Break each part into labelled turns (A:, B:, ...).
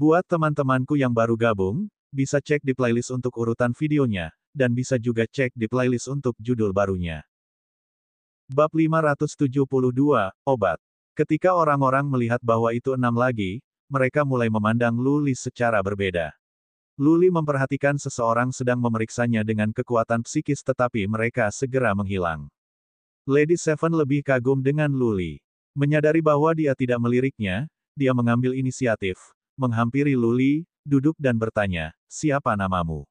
A: Buat teman-temanku yang baru gabung, bisa cek di playlist untuk urutan videonya, dan bisa juga cek di playlist untuk judul barunya. Bab 572, Obat. Ketika orang-orang melihat bahwa itu 6 lagi, mereka mulai memandang Luli secara berbeda. Luli memperhatikan seseorang sedang memeriksanya dengan kekuatan psikis tetapi mereka segera menghilang. Lady Seven lebih kagum dengan Luli. Menyadari bahwa dia tidak meliriknya, dia mengambil inisiatif, menghampiri Luli, duduk dan bertanya, "Siapa namamu?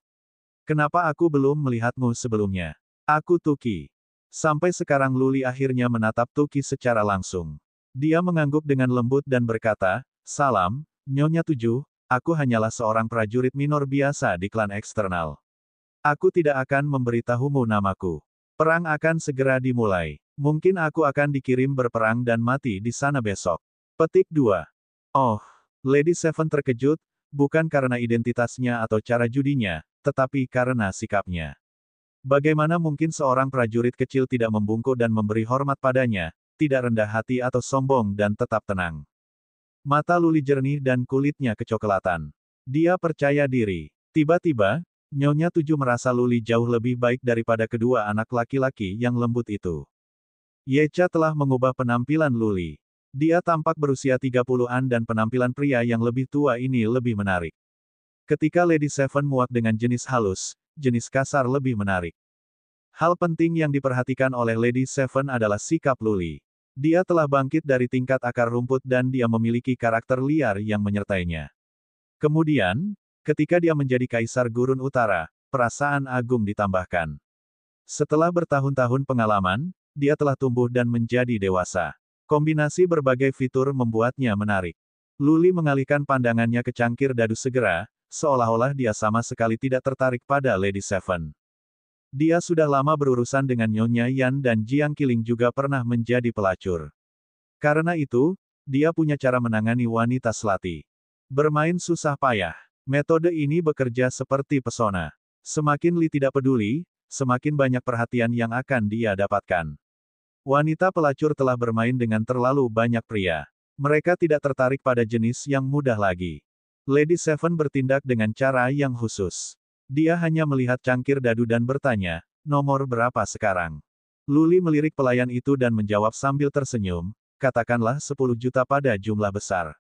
A: Kenapa aku belum melihatmu sebelumnya?" "Aku Tuki." Sampai sekarang Luli akhirnya menatap Tuki secara langsung. Dia mengangguk dengan lembut dan berkata, "Salam, Nyonya Tujuh, aku hanyalah seorang prajurit minor biasa di klan eksternal. Aku tidak akan memberitahumu namaku. Perang akan segera dimulai. Mungkin aku akan dikirim berperang dan mati di sana besok." Petik 2. Oh, Lady Seven terkejut, bukan karena identitasnya atau cara judinya, tetapi karena sikapnya. Bagaimana mungkin seorang prajurit kecil tidak membungkuk dan memberi hormat padanya, tidak rendah hati atau sombong dan tetap tenang. Mata Luli jernih dan kulitnya kecoklatan. Dia percaya diri. Tiba-tiba, Nyonya Tujuh merasa Luli jauh lebih baik daripada kedua anak laki-laki yang lembut itu. Yecha telah mengubah penampilan Luli. Dia tampak berusia 30-an dan penampilan pria yang lebih tua ini lebih menarik. Ketika Lady Seven muak dengan jenis halus, jenis kasar lebih menarik. Hal penting yang diperhatikan oleh Lady Seven adalah sikap Luli. Dia telah bangkit dari tingkat akar rumput dan dia memiliki karakter liar yang menyertainya. Kemudian, ketika dia menjadi Kaisar Gurun Utara, perasaan agung ditambahkan. Setelah bertahun-tahun pengalaman, dia telah tumbuh dan menjadi dewasa. Kombinasi berbagai fitur membuatnya menarik. Luli mengalihkan pandangannya ke cangkir dadu segera, seolah-olah dia sama sekali tidak tertarik pada Lady Seven. Dia sudah lama berurusan dengan Nyonya Yan dan Jiang Qiling juga pernah menjadi pelacur. Karena itu, dia punya cara menangani wanita selati. Bermain susah payah. Metode ini bekerja seperti pesona. Semakin Li tidak peduli, semakin banyak perhatian yang akan dia dapatkan. Wanita pelacur telah bermain dengan terlalu banyak pria. Mereka tidak tertarik pada jenis yang mudah lagi. Lady Seven bertindak dengan cara yang khusus. Dia hanya melihat cangkir dadu dan bertanya, "Nomor berapa sekarang?" Luli melirik pelayan itu dan menjawab sambil tersenyum, "Katakanlah 10 juta pada jumlah besar."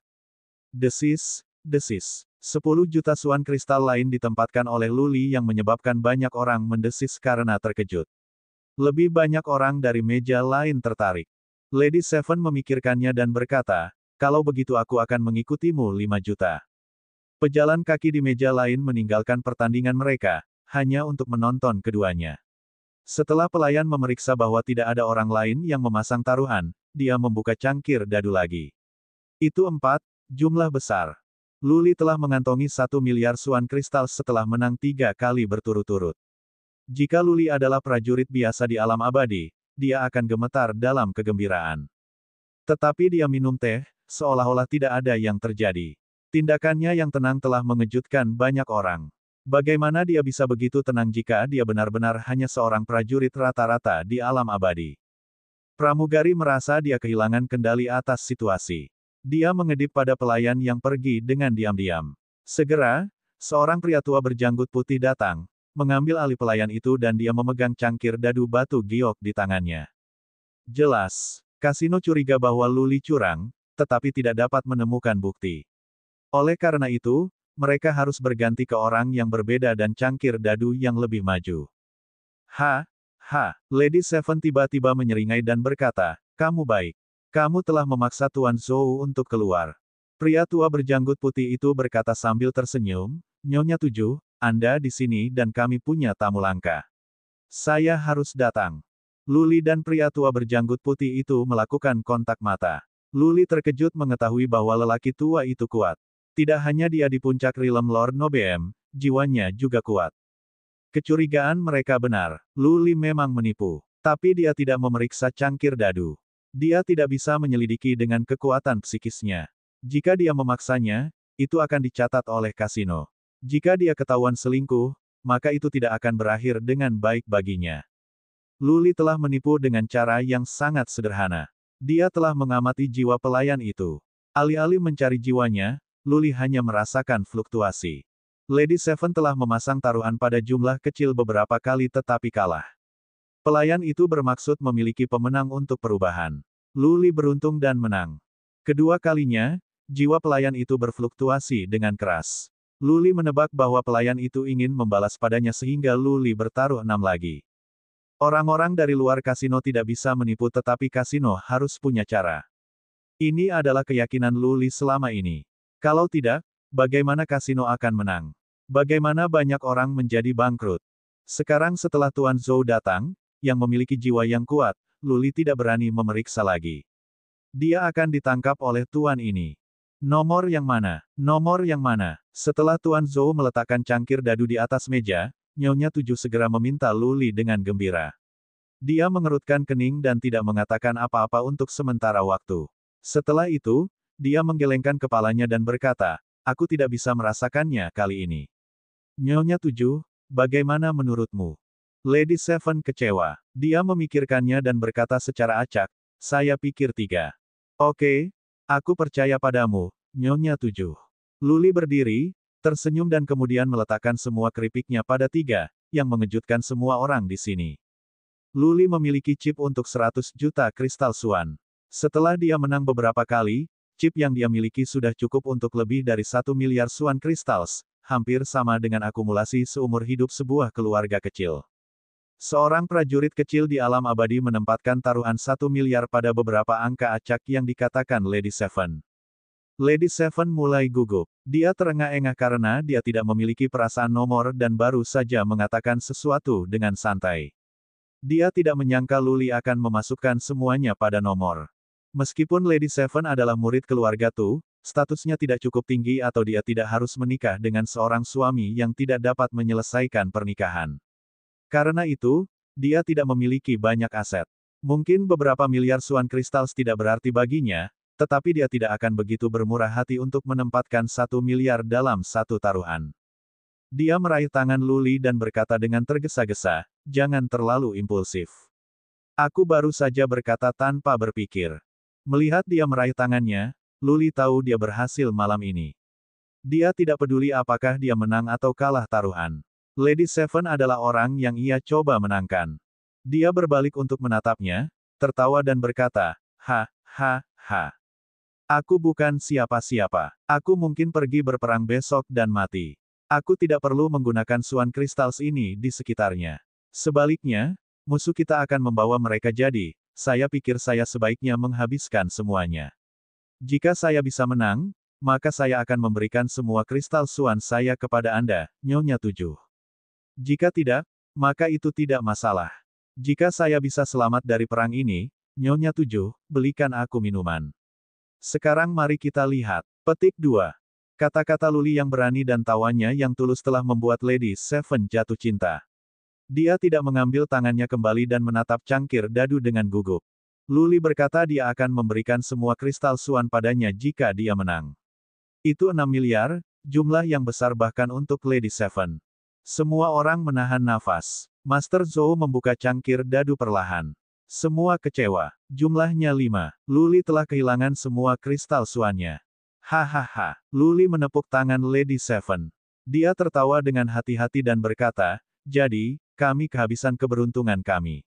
A: Desis, desis. 10 juta suan kristal lain ditempatkan oleh Luli yang menyebabkan banyak orang mendesis karena terkejut. Lebih banyak orang dari meja lain tertarik. Lady Seven memikirkannya dan berkata, "Kalau begitu aku akan mengikutimu 5 juta." Pejalan kaki di meja lain meninggalkan pertandingan mereka, hanya untuk menonton keduanya. Setelah pelayan memeriksa bahwa tidak ada orang lain yang memasang taruhan, dia membuka cangkir dadu lagi. Itu 4, jumlah besar. Luli telah mengantongi 1 miliar suan kristal setelah menang 3 kali berturut-turut. Jika Luli adalah prajurit biasa di alam abadi, dia akan gemetar dalam kegembiraan. Tetapi dia minum teh, seolah-olah tidak ada yang terjadi. Tindakannya yang tenang telah mengejutkan banyak orang. Bagaimana dia bisa begitu tenang jika dia benar-benar hanya seorang prajurit rata-rata di alam abadi? Pramugari merasa dia kehilangan kendali atas situasi. Dia mengedip pada pelayan yang pergi dengan diam-diam. Segera, seorang pria tua berjanggut putih datang, mengambil alih pelayan itu dan dia memegang cangkir dadu batu giok di tangannya. Jelas, kasino curiga bahwa Luli curang, tetapi tidak dapat menemukan bukti. Oleh karena itu, mereka harus berganti ke orang yang berbeda dan cangkir dadu yang lebih maju. Lady Seven tiba-tiba menyeringai dan berkata, "Kamu baik. Kamu telah memaksa Tuan Zhou untuk keluar." Pria tua berjanggut putih itu berkata sambil tersenyum, "Nyonya Tujuh, Anda di sini dan kami punya tamu langka. Saya harus datang." Luli dan pria tua berjanggut putih itu melakukan kontak mata. Luli terkejut mengetahui bahwa lelaki tua itu kuat. Tidak hanya dia di puncak rilem Lord Nobeem, jiwanya juga kuat. Kecurigaan mereka benar. Luli memang menipu. Tapi dia tidak memeriksa cangkir dadu. Dia tidak bisa menyelidiki dengan kekuatan psikisnya. Jika dia memaksanya, itu akan dicatat oleh kasino. Jika dia ketahuan selingkuh, maka itu tidak akan berakhir dengan baik baginya. Luli telah menipu dengan cara yang sangat sederhana. Dia telah mengamati jiwa pelayan itu. Alih-alih mencari jiwanya, Luli hanya merasakan fluktuasi. Lady Seven telah memasang taruhan pada jumlah kecil beberapa kali tetapi kalah. Pelayan itu bermaksud memiliki pemenang untuk perubahan. Luli beruntung dan menang. Kedua kalinya, jiwa pelayan itu berfluktuasi dengan keras. Luli menebak bahwa pelayan itu ingin membalas padanya sehingga Luli bertaruh 6 lagi. Orang-orang dari luar kasino tidak bisa menipu tetapi kasino harus punya cara. Ini adalah keyakinan Luli selama ini. Kalau tidak, bagaimana kasino akan menang? Bagaimana banyak orang menjadi bangkrut? Sekarang setelah Tuan Zhou datang, yang memiliki jiwa yang kuat, Luli tidak berani memeriksa lagi. Dia akan ditangkap oleh Tuan ini. Nomor yang mana? Nomor yang mana? Setelah Tuan Zhou meletakkan cangkir dadu di atas meja, Nyonya Tujuh segera meminta Luli dengan gembira. Dia mengerutkan kening dan tidak mengatakan apa-apa untuk sementara waktu. Setelah itu, dia menggelengkan kepalanya dan berkata, aku tidak bisa merasakannya kali ini. Nyonya Tujuh, bagaimana menurutmu? Lady Seven kecewa. Dia memikirkannya dan berkata secara acak, saya pikir 3. Oke, aku percaya padamu, Nyonya Tujuh. Luli berdiri, tersenyum dan kemudian meletakkan semua keripiknya pada 3, yang mengejutkan semua orang di sini. Luli memiliki chip untuk 100 juta kristal Suan. Setelah dia menang beberapa kali, chip yang dia miliki sudah cukup untuk lebih dari 1 miliar Suan Crystals, hampir sama dengan akumulasi seumur hidup sebuah keluarga kecil. Seorang prajurit kecil di alam abadi menempatkan taruhan 1 miliar pada beberapa angka acak yang dikatakan Lady Seven. Lady Seven mulai gugup. Dia terengah-engah karena dia tidak memiliki perasaan nomor dan baru saja mengatakan sesuatu dengan santai. Dia tidak menyangka Luli akan memasukkan semuanya pada nomor. Meskipun Lady Seven adalah murid keluarga Tu, statusnya tidak cukup tinggi atau dia tidak harus menikah dengan seorang suami yang tidak dapat menyelesaikan pernikahan. Karena itu, dia tidak memiliki banyak aset. Mungkin beberapa miliar Suan Crystals tidak berarti baginya, tetapi dia tidak akan begitu bermurah hati untuk menempatkan 1 miliar dalam satu taruhan. Dia meraih tangan Luli dan berkata dengan tergesa-gesa, jangan terlalu impulsif. Aku baru saja berkata tanpa berpikir. Melihat dia meraih tangannya, Luli tahu dia berhasil malam ini. Dia tidak peduli apakah dia menang atau kalah taruhan. Lady Seven adalah orang yang ia coba menangkan. Dia berbalik untuk menatapnya, tertawa dan berkata, ha, ha, ha. Aku bukan siapa-siapa. Aku mungkin pergi berperang besok dan mati. Aku tidak perlu menggunakan Suan Crystals ini di sekitarnya. Sebaliknya, musuh kita akan membawa mereka jadi, saya pikir saya sebaiknya menghabiskan semuanya. Jika saya bisa menang, maka saya akan memberikan semua kristal Suan saya kepada Anda, Nyonya Tujuh. Jika tidak, maka itu tidak masalah. Jika saya bisa selamat dari perang ini, Nyonya Tujuh, belikan aku minuman. Sekarang mari kita lihat. Petik 2. Kata-kata Luli yang berani dan tawanya yang tulus telah membuat Lady Seven jatuh cinta. Dia tidak mengambil tangannya kembali dan menatap cangkir dadu dengan gugup. Luli berkata dia akan memberikan semua kristal Suan padanya jika dia menang. Itu 6 miliar, jumlah yang besar bahkan untuk Lady Seven. Semua orang menahan nafas. Master Zhou membuka cangkir dadu perlahan. Semua kecewa. Jumlahnya 5. Luli telah kehilangan semua kristal Suannya. Hahaha. Luli menepuk tangan Lady Seven. Dia tertawa dengan hati-hati dan berkata, jadi, kami kehabisan keberuntungan kami.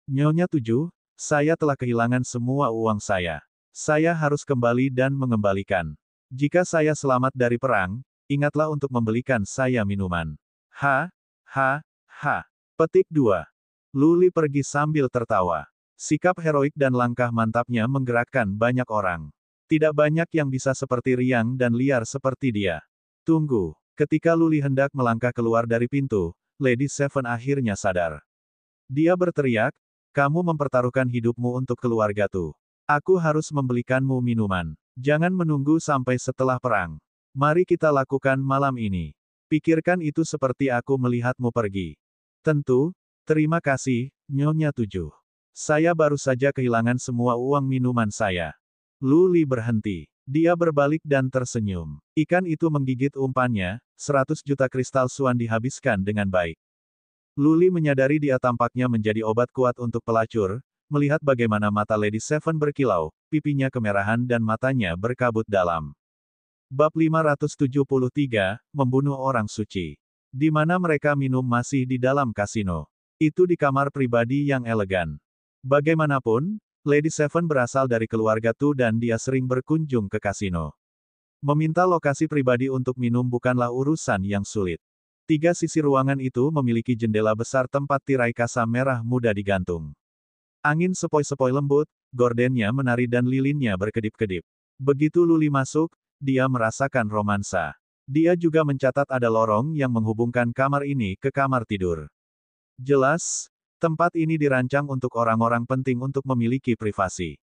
A: Nyonya Tujuh, saya telah kehilangan semua uang saya. Saya harus kembali dan mengembalikan. Jika saya selamat dari perang, ingatlah untuk membelikan saya minuman. Ha, ha, ha. Petik 2. Luli pergi sambil tertawa. Sikap heroik dan langkah mantapnya menggerakkan banyak orang. Tidak banyak yang bisa seperti riang dan liar seperti dia. Tunggu. Ketika Luli hendak melangkah keluar dari pintu, Lady Seven akhirnya sadar. Dia berteriak, kamu mempertaruhkan hidupmu untuk keluarga Tu. Aku harus membelikanmu minuman. Jangan menunggu sampai setelah perang. Mari kita lakukan malam ini. Pikirkan itu seperti aku melihatmu pergi. Tentu, terima kasih, Nyonya Tujuh. Saya baru saja kehilangan semua uang minuman saya. Luli berhenti. Dia berbalik dan tersenyum. Ikan itu menggigit umpannya, 100 juta kristal Suan dihabiskan dengan baik. Luli menyadari dia tampaknya menjadi obat kuat untuk pelacur, melihat bagaimana mata Lady Seven berkilau, pipinya kemerahan dan matanya berkabut dalam. Bab 573, Membunuh Orang Suci. Di mana mereka minum masih di dalam kasino. Itu di kamar pribadi yang elegan. Bagaimanapun, Lady Seven berasal dari keluarga Tu dan dia sering berkunjung ke kasino. Meminta lokasi pribadi untuk minum bukanlah urusan yang sulit. 3 sisi ruangan itu memiliki jendela besar tempat tirai kasa merah muda digantung. Angin sepoi-sepoi lembut, gordennya menari dan lilinnya berkedip-kedip. Begitu Luli masuk, dia merasakan romansa. Dia juga mencatat ada lorong yang menghubungkan kamar ini ke kamar tidur. Jelas, tempat ini dirancang untuk orang-orang penting untuk memiliki privasi.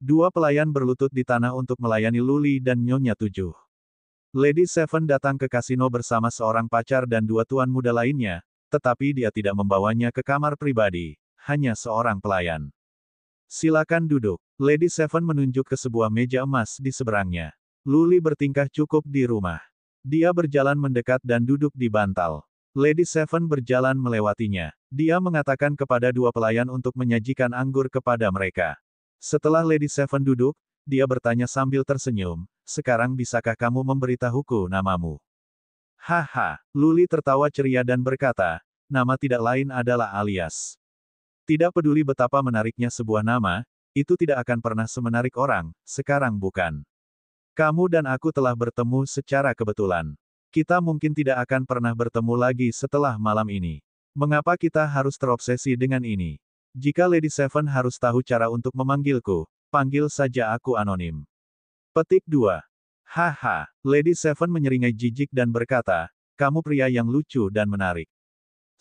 A: 2 pelayan berlutut di tanah untuk melayani Luli dan Nyonya 7. Lady Seven datang ke kasino bersama seorang pacar dan 2 tuan muda lainnya, tetapi dia tidak membawanya ke kamar pribadi, hanya seorang pelayan. Silakan duduk. Lady Seven menunjuk ke sebuah meja emas di seberangnya. Luli bertingkah cukup di rumah. Dia berjalan mendekat dan duduk di bantal. Lady Seven berjalan melewatinya. Dia mengatakan kepada 2 pelayan untuk menyajikan anggur kepada mereka. Setelah Lady Seven duduk, dia bertanya sambil tersenyum, "Sekarang bisakah kamu memberitahuku namamu?" Haha, Luli tertawa ceria dan berkata, "Nama tidak lain adalah Alias." Tidak peduli betapa menariknya sebuah nama, itu tidak akan pernah semenarik orang, sekarang bukan. Kamu dan aku telah bertemu secara kebetulan. Kita mungkin tidak akan pernah bertemu lagi setelah malam ini. Mengapa kita harus terobsesi dengan ini? Jika Lady Seven harus tahu cara untuk memanggilku, panggil saja aku anonim. Petik 2. Haha, Lady Seven menyeringai jijik dan berkata, "Kamu pria yang lucu dan menarik.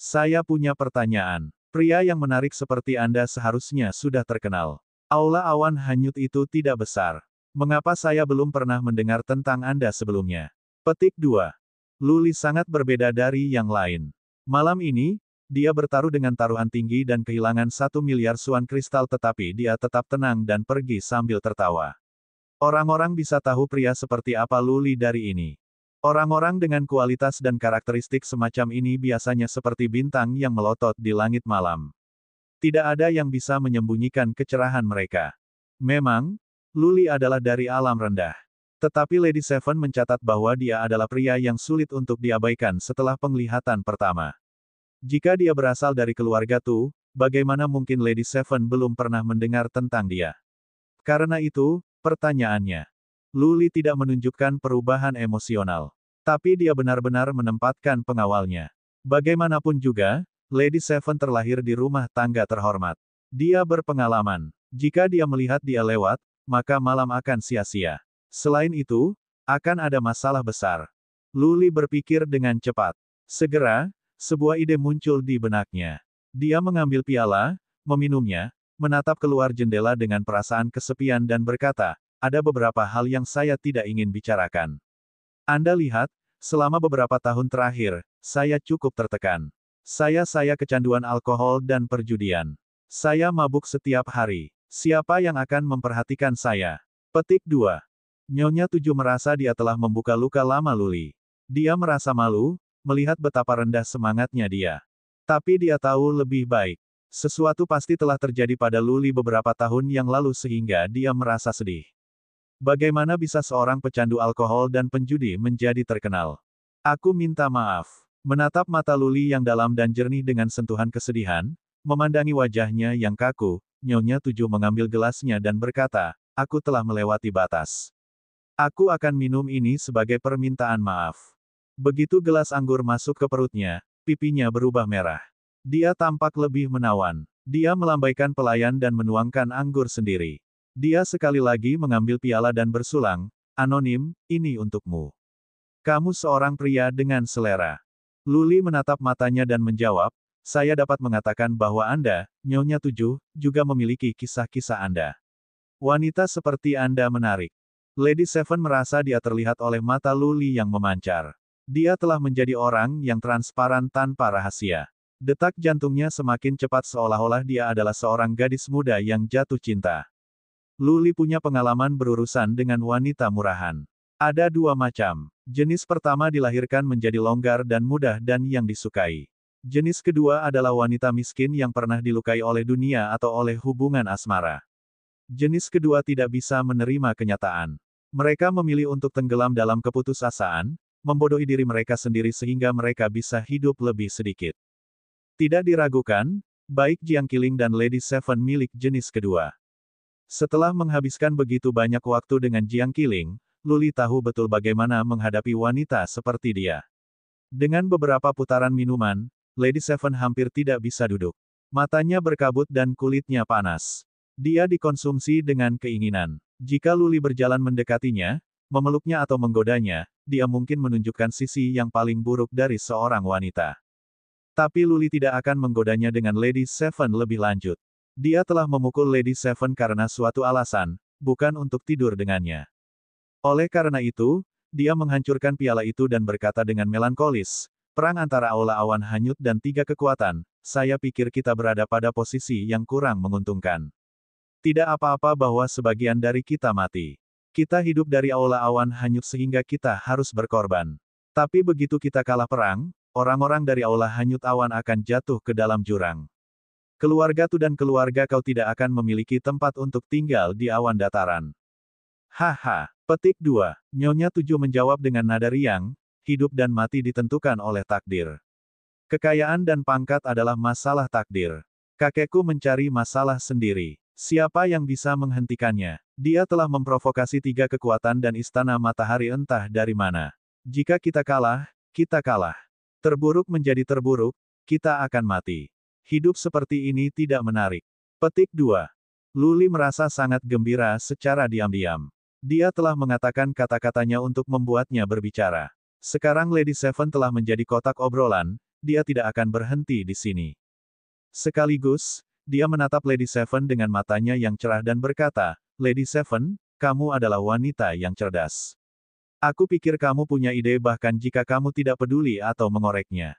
A: Saya punya pertanyaan. Pria yang menarik seperti Anda seharusnya sudah terkenal. Aula awan hanyut itu tidak besar. Mengapa saya belum pernah mendengar tentang Anda sebelumnya?" Petik 2. Luli sangat berbeda dari yang lain. Malam ini, dia bertaruh dengan taruhan tinggi dan kehilangan 1 miliar suan kristal tetapi dia tetap tenang dan pergi sambil tertawa. Orang-orang bisa tahu pria seperti apa Luli dari ini. Orang-orang dengan kualitas dan karakteristik semacam ini biasanya seperti bintang yang melotot di langit malam. Tidak ada yang bisa menyembunyikan kecerahan mereka. Memang, Luli adalah dari alam rendah. Tetapi Lady Seven mencatat bahwa dia adalah pria yang sulit untuk diabaikan setelah penglihatan pertama. Jika dia berasal dari keluarga Tu, bagaimana mungkin Lady Seven belum pernah mendengar tentang dia? Karena itu, pertanyaannya. Luli tidak menunjukkan perubahan emosional. Tapi dia benar-benar menempatkan pengawalnya. Bagaimanapun juga, Lady Seven terlahir di rumah tangga terhormat. Dia berpengalaman. Jika dia melihat dia lewat, maka malam akan sia-sia. Selain itu, akan ada masalah besar. Luli berpikir dengan cepat. Segera, sebuah ide muncul di benaknya. Dia mengambil piala, meminumnya, menatap keluar jendela dengan perasaan kesepian dan berkata, "Ada beberapa hal yang saya tidak ingin bicarakan. Anda lihat, selama beberapa tahun terakhir, saya cukup tertekan. Saya kecanduan alkohol dan perjudian. Saya mabuk setiap hari. Siapa yang akan memperhatikan saya?" Petik 2. Nyonya 7 merasa dia telah membuka luka lama Luli. Dia merasa malu, melihat betapa rendah semangatnya dia. Tapi dia tahu lebih baik. Sesuatu pasti telah terjadi pada Luli beberapa tahun yang lalu sehingga dia merasa sedih. Bagaimana bisa seorang pecandu alkohol dan penjudi menjadi terkenal? Aku minta maaf. Menatap mata Luli yang dalam dan jernih dengan sentuhan kesedihan, memandangi wajahnya yang kaku, Nyonya 7 mengambil gelasnya dan berkata, "Aku telah melewati batas. Aku akan minum ini sebagai permintaan maaf." Begitu gelas anggur masuk ke perutnya, pipinya berubah merah. Dia tampak lebih menawan. Dia melambaikan pelayan dan menuangkan anggur sendiri. Dia sekali lagi mengambil piala dan bersulang, "Anonim, ini untukmu. Kamu seorang pria dengan selera." Luli menatap matanya dan menjawab, "Saya dapat mengatakan bahwa Anda, Nyonya 7, juga memiliki kisah-kisah Anda. Wanita seperti Anda menarik." Lady Seven merasa dia terlihat oleh mata Luli yang memancar. Dia telah menjadi orang yang transparan tanpa rahasia. Detak jantungnya semakin cepat seolah-olah dia adalah seorang gadis muda yang jatuh cinta. Luli punya pengalaman berurusan dengan wanita murahan. Ada 2 macam. Jenis pertama dilahirkan menjadi longgar dan mudah dan yang disukai. Jenis kedua adalah wanita miskin yang pernah dilukai oleh dunia atau oleh hubungan asmara. Jenis kedua tidak bisa menerima kenyataan. Mereka memilih untuk tenggelam dalam keputusasaan, membodohi diri mereka sendiri sehingga mereka bisa hidup lebih sedikit. Tidak diragukan, baik Jiang Qiling dan Lady Seven milik jenis kedua. Setelah menghabiskan begitu banyak waktu dengan Jiang Qiling, Luli tahu betul bagaimana menghadapi wanita seperti dia. Dengan beberapa putaran minuman, Lady Seven hampir tidak bisa duduk. Matanya berkabut dan kulitnya panas. Dia dikonsumsi dengan keinginan. Jika Luli berjalan mendekatinya, memeluknya atau menggodanya, dia mungkin menunjukkan sisi yang paling buruk dari seorang wanita. Tapi Luli tidak akan menggodanya dengan Lady Seven lebih lanjut. Dia telah memukul Lady Seven karena suatu alasan, bukan untuk tidur dengannya. Oleh karena itu, dia menghancurkan piala itu dan berkata dengan melankolis, perang antara aula awan hanyut dan tiga kekuatan, saya pikir kita berada pada posisi yang kurang menguntungkan. Tidak apa-apa bahwa sebagian dari kita mati. Kita hidup dari aula awan hanyut sehingga kita harus berkorban. Tapi begitu kita kalah perang, orang-orang dari aula hanyut awan akan jatuh ke dalam jurang. Keluarga Tu dan keluarga kau tidak akan memiliki tempat untuk tinggal di awan dataran. Haha. Petik 2. Nyonya 7 menjawab dengan nada riang, hidup dan mati ditentukan oleh takdir. Kekayaan dan pangkat adalah masalah takdir. Kakekku mencari masalah sendiri. Siapa yang bisa menghentikannya? Dia telah memprovokasi tiga kekuatan dan istana matahari entah dari mana. Jika kita kalah, kita kalah. Terburuk menjadi terburuk, kita akan mati. Hidup seperti ini tidak menarik. Petik 2. Luli merasa sangat gembira secara diam-diam. Dia telah mengatakan kata-katanya untuk membuatnya berbicara. Sekarang Lady Seven telah menjadi kotak obrolan, dia tidak akan berhenti di sini. Sekaligus, dia menatap Lady Seven dengan matanya yang cerah dan berkata, Lady Seven, kamu adalah wanita yang cerdas. Aku pikir kamu punya ide bahkan jika kamu tidak peduli atau mengoreknya.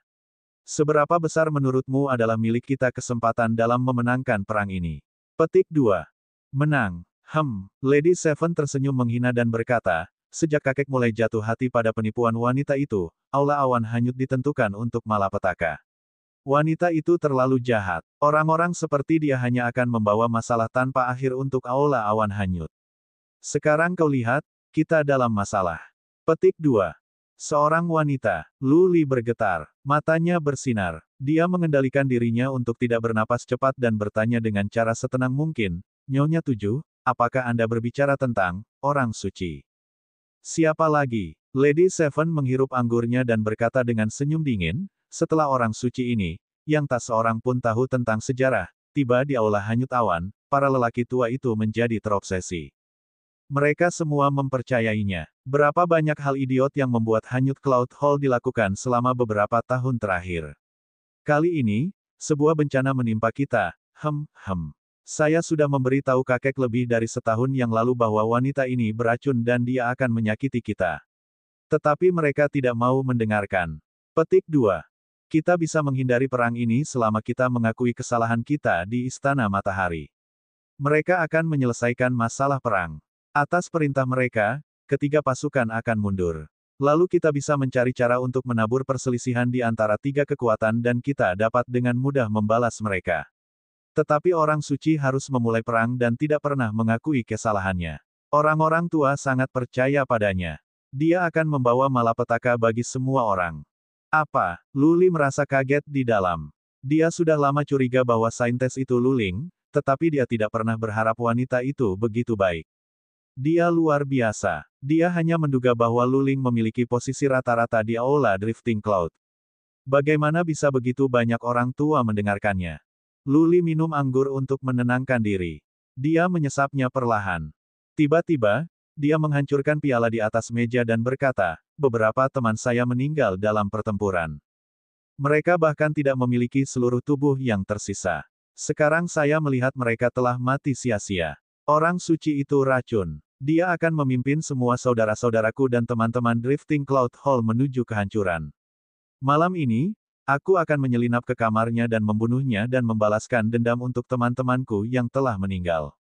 A: Seberapa besar menurutmu adalah milik kita kesempatan dalam memenangkan perang ini? Petik 2. Menang. Lady Seven tersenyum menghina dan berkata, sejak kakek mulai jatuh hati pada penipuan wanita itu, aula awan hanyut ditentukan untuk malapetaka. Wanita itu terlalu jahat. Orang-orang seperti dia hanya akan membawa masalah tanpa akhir untuk aula awan hanyut. Sekarang kau lihat, kita dalam masalah. Petik 2. Seorang wanita, Luli bergetar, matanya bersinar. Dia mengendalikan dirinya untuk tidak bernapas cepat dan bertanya dengan cara setenang mungkin, Nyonya 7, apakah Anda berbicara tentang orang suci? Siapa lagi? Lady Seven menghirup anggurnya dan berkata dengan senyum dingin, setelah orang suci ini, yang tak seorang pun tahu tentang sejarah, tiba di aula hanyut awan, para lelaki tua itu menjadi terobsesi. Mereka semua mempercayainya. Berapa banyak hal idiot yang membuat hanyut Cloud Hall dilakukan selama beberapa tahun terakhir. Kali ini, sebuah bencana menimpa kita. Saya sudah memberitahu kakek lebih dari setahun yang lalu bahwa wanita ini beracun dan dia akan menyakiti kita. Tetapi mereka tidak mau mendengarkan. Petik 2. Kita bisa menghindari perang ini selama kita mengakui kesalahan kita di Istana Matahari. Mereka akan menyelesaikan masalah perang. Atas perintah mereka, ketiga pasukan akan mundur. Lalu kita bisa mencari cara untuk menabur perselisihan di antara tiga kekuatan dan kita dapat dengan mudah membalas mereka. Tetapi orang suci harus memulai perang dan tidak pernah mengakui kesalahannya. Orang-orang tua sangat percaya padanya. Dia akan membawa malapetaka bagi semua orang. Apa? Luli merasa kaget di dalam. Dia sudah lama curiga bahwa saintes itu Luling, tetapi dia tidak pernah berharap wanita itu begitu baik. Dia luar biasa. Dia hanya menduga bahwa Luling memiliki posisi rata-rata di aula Drifting Cloud. Bagaimana bisa begitu banyak orang tua mendengarkannya? Luli minum anggur untuk menenangkan diri. Dia menyesapnya perlahan. Tiba-tiba, dia menghancurkan piala di atas meja dan berkata, beberapa teman saya meninggal dalam pertempuran. Mereka bahkan tidak memiliki seluruh tubuh yang tersisa. Sekarang saya melihat mereka telah mati sia-sia. Orang suci itu racun. Dia akan memimpin semua saudara-saudaraku dan teman-teman Drifting Cloud Hall menuju kehancuran. Malam ini, aku akan menyelinap ke kamarnya dan membunuhnya dan membalaskan dendam untuk teman-temanku yang telah meninggal.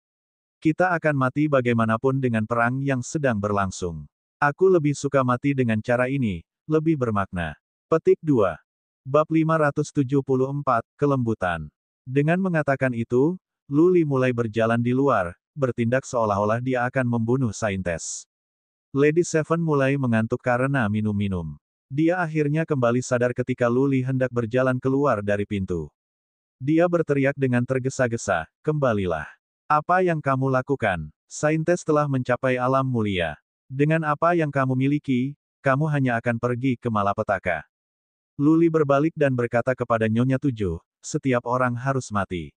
A: Kita akan mati bagaimanapun dengan perang yang sedang berlangsung. Aku lebih suka mati dengan cara ini, lebih bermakna. Petik 2. Bab 574, Kelembutan. Dengan mengatakan itu, Luli mulai berjalan di luar, bertindak seolah-olah dia akan membunuh saintes. Lady Seven mulai mengantuk karena minum-minum. Dia akhirnya kembali sadar ketika Luli hendak berjalan keluar dari pintu. Dia berteriak dengan tergesa-gesa, "Kembalilah. Apa yang kamu lakukan? Saintes telah mencapai alam mulia. Dengan apa yang kamu miliki, kamu hanya akan pergi ke malapetaka." Luli berbalik dan berkata kepada Nyonya Tujuh, "Setiap orang harus mati.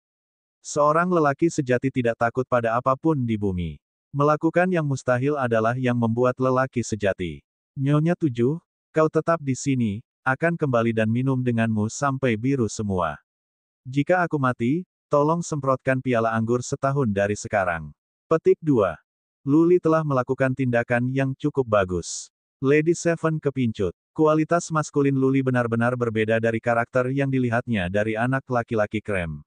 A: Seorang lelaki sejati tidak takut pada apapun di bumi. Melakukan yang mustahil adalah yang membuat lelaki sejati. Nyonya Tujuh, kau tetap di sini, akan kembali dan minum denganmu sampai biru semua. Jika aku mati, tolong semprotkan piala anggur setahun dari sekarang." Petik 2. Luli telah melakukan tindakan yang cukup bagus. Lady Seven kepincut. Kualitas maskulin Luli benar-benar berbeda dari karakter yang dilihatnya dari anak laki-laki krem.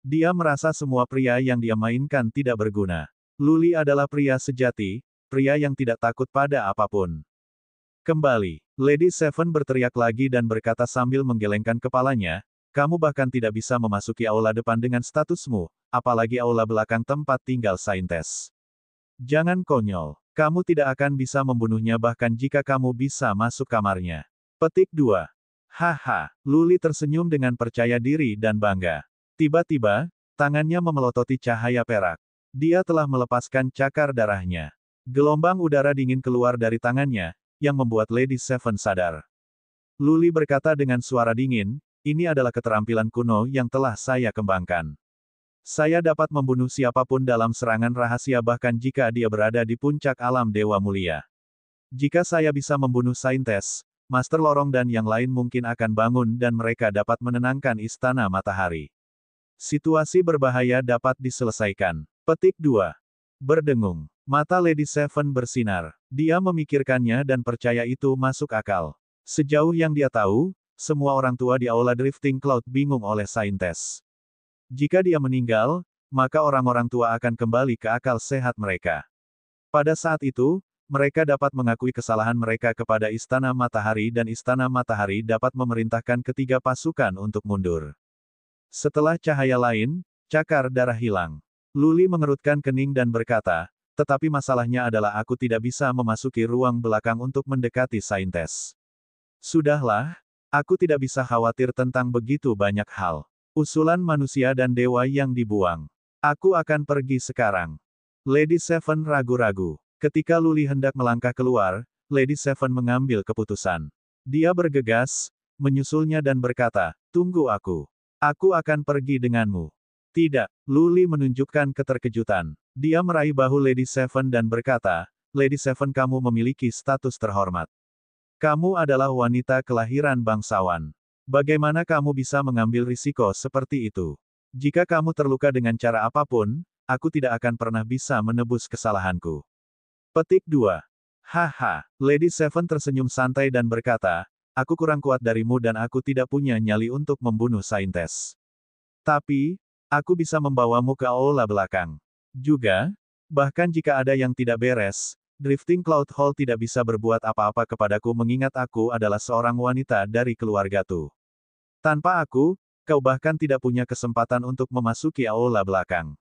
A: Dia merasa semua pria yang dia mainkan tidak berguna. Luli adalah pria sejati, pria yang tidak takut pada apapun. "Kembali." Lady Seven berteriak lagi dan berkata sambil menggelengkan kepalanya, "Kamu bahkan tidak bisa memasuki aula depan dengan statusmu, apalagi aula belakang tempat tinggal Saintes. Jangan konyol. Kamu tidak akan bisa membunuhnya bahkan jika kamu bisa masuk kamarnya." Petik 2. Haha. Luli tersenyum dengan percaya diri dan bangga. Tiba-tiba, tangannya memelototi cahaya perak. Dia telah melepaskan cakar darahnya. Gelombang udara dingin keluar dari tangannya, yang membuat Lady Seven sadar. Luli berkata dengan suara dingin, "Ini adalah keterampilan kuno yang telah saya kembangkan. Saya dapat membunuh siapapun dalam serangan rahasia bahkan jika dia berada di puncak alam dewa mulia. Jika saya bisa membunuh Saintes, Master Lorong dan yang lain mungkin akan bangun dan mereka dapat menenangkan Istana Matahari. Situasi berbahaya dapat diselesaikan." Petik 2. Berdengung. Mata Lady Seven bersinar. Dia memikirkannya dan percaya itu masuk akal. Sejauh yang dia tahu, semua orang tua di Aula Drifting Cloud bingung oleh Saintes. Jika dia meninggal, maka orang-orang tua akan kembali ke akal sehat mereka. Pada saat itu, mereka dapat mengakui kesalahan mereka kepada Istana Matahari dan Istana Matahari dapat memerintahkan ketiga pasukan untuk mundur. Setelah cahaya lain, cakar darah hilang. Luli mengerutkan kening dan berkata, "Tetapi masalahnya adalah aku tidak bisa memasuki ruang belakang untuk mendekati Saintes." Sudahlah, aku tidak bisa khawatir tentang begitu banyak hal. Usulan manusia dan dewa yang dibuang. Aku akan pergi sekarang. Lady Seven ragu-ragu. Ketika Luli hendak melangkah keluar, Lady Seven mengambil keputusan. Dia bergegas, menyusulnya dan berkata, "Tunggu aku. Aku akan pergi denganmu." "Tidak." Luli menunjukkan keterkejutan. Dia meraih bahu Lady Seven dan berkata, "Lady Seven, kamu memiliki status terhormat. Kamu adalah wanita kelahiran bangsawan. Bagaimana kamu bisa mengambil risiko seperti itu? Jika kamu terluka dengan cara apapun, aku tidak akan pernah bisa menebus kesalahanku." Petik 2. Haha. Lady Seven tersenyum santai dan berkata, "Aku kurang kuat darimu dan aku tidak punya nyali untuk membunuh Saintes. Tapi, aku bisa membawamu ke aula belakang. Juga, bahkan jika ada yang tidak beres, Drifting Cloud Hall tidak bisa berbuat apa-apa kepadaku mengingat aku adalah seorang wanita dari keluargaku. Tanpa aku, kau bahkan tidak punya kesempatan untuk memasuki aula belakang."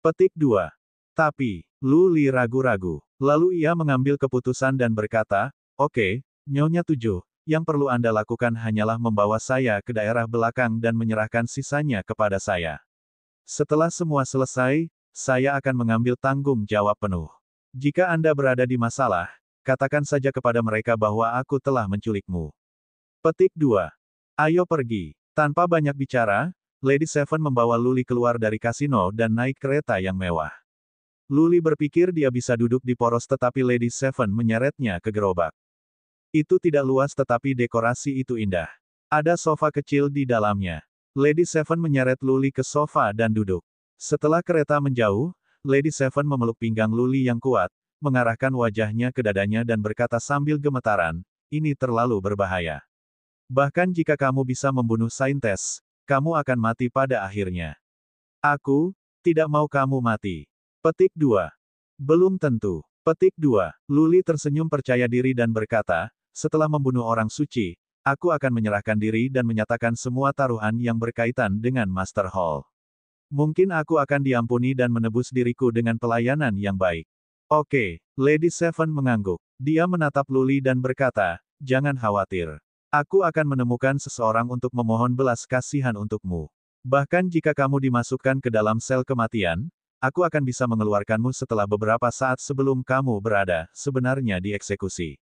A: Petik 2. Tapi, Luli ragu-ragu. Lalu ia mengambil keputusan dan berkata, "Oke, Nyonya Tujuh, yang perlu Anda lakukan hanyalah membawa saya ke daerah belakang dan menyerahkan sisanya kepada saya. Setelah semua selesai, saya akan mengambil tanggung jawab penuh. Jika Anda berada di masalah, katakan saja kepada mereka bahwa aku telah menculikmu." Petik 2. Ayo pergi. Tanpa banyak bicara, Lady Seven membawa Luli keluar dari kasino dan naik kereta yang mewah. Luli berpikir dia bisa duduk di poros tetapi Lady Seven menyeretnya ke gerobak. Itu tidak luas tetapi dekorasi itu indah. Ada sofa kecil di dalamnya. Lady Seven menyeret Luli ke sofa dan duduk. Setelah kereta menjauh, Lady Seven memeluk pinggang Luli yang kuat, mengarahkan wajahnya ke dadanya dan berkata sambil gemetaran, "Ini terlalu berbahaya. Bahkan jika kamu bisa membunuh Saintes, kamu akan mati pada akhirnya. Aku tidak mau kamu mati." Petik 2. Belum tentu. Petik 2. Luli tersenyum percaya diri dan berkata, "Setelah membunuh orang suci, aku akan menyerahkan diri dan menyatakan semua taruhan yang berkaitan dengan Master Hall. Mungkin aku akan diampuni dan menebus diriku dengan pelayanan yang baik." Oke. Lady Seven mengangguk. Dia menatap Luli dan berkata, jangan khawatir. Aku akan menemukan seseorang untuk memohon belas kasihan untukmu. Bahkan jika kamu dimasukkan ke dalam sel kematian, aku akan bisa mengeluarkanmu setelah beberapa saat sebelum kamu berada, sebenarnya dieksekusi.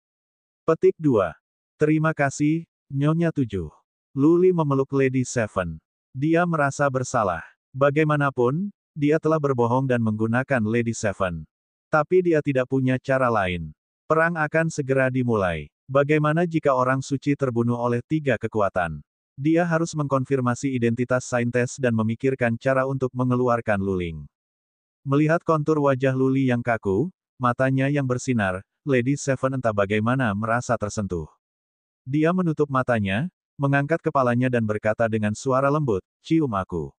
A: Petik 2. Terima kasih, Nyonya 7. Luli memeluk Lady Seven. Dia merasa bersalah. Bagaimanapun, dia telah berbohong dan menggunakan Lady Seven. Tapi dia tidak punya cara lain. Perang akan segera dimulai. Bagaimana jika orang suci terbunuh oleh 3 kekuatan? Dia harus mengkonfirmasi identitas Saintes dan memikirkan cara untuk mengeluarkan Luling. Melihat kontur wajah Luli yang kaku, matanya yang bersinar, Lady Seven entah bagaimana merasa tersentuh. Dia menutup matanya, mengangkat kepalanya dan berkata dengan suara lembut, cium aku.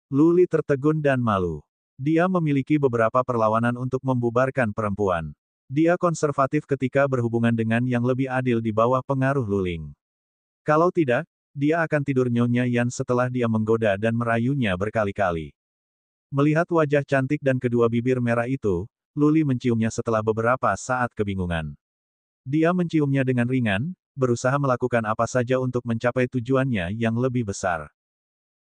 A: Luli tertegun dan malu. Dia memiliki beberapa perlawanan untuk membubarkan perempuan. Dia konservatif ketika berhubungan dengan yang lebih adil di bawah pengaruh Luling. Kalau tidak, dia akan tidur Nyonya Yan setelah dia menggoda dan merayunya berkali-kali. Melihat wajah cantik dan kedua bibir merah itu, Luli menciumnya setelah beberapa saat kebingungan. Dia menciumnya dengan ringan, berusaha melakukan apa saja untuk mencapai tujuannya yang lebih besar.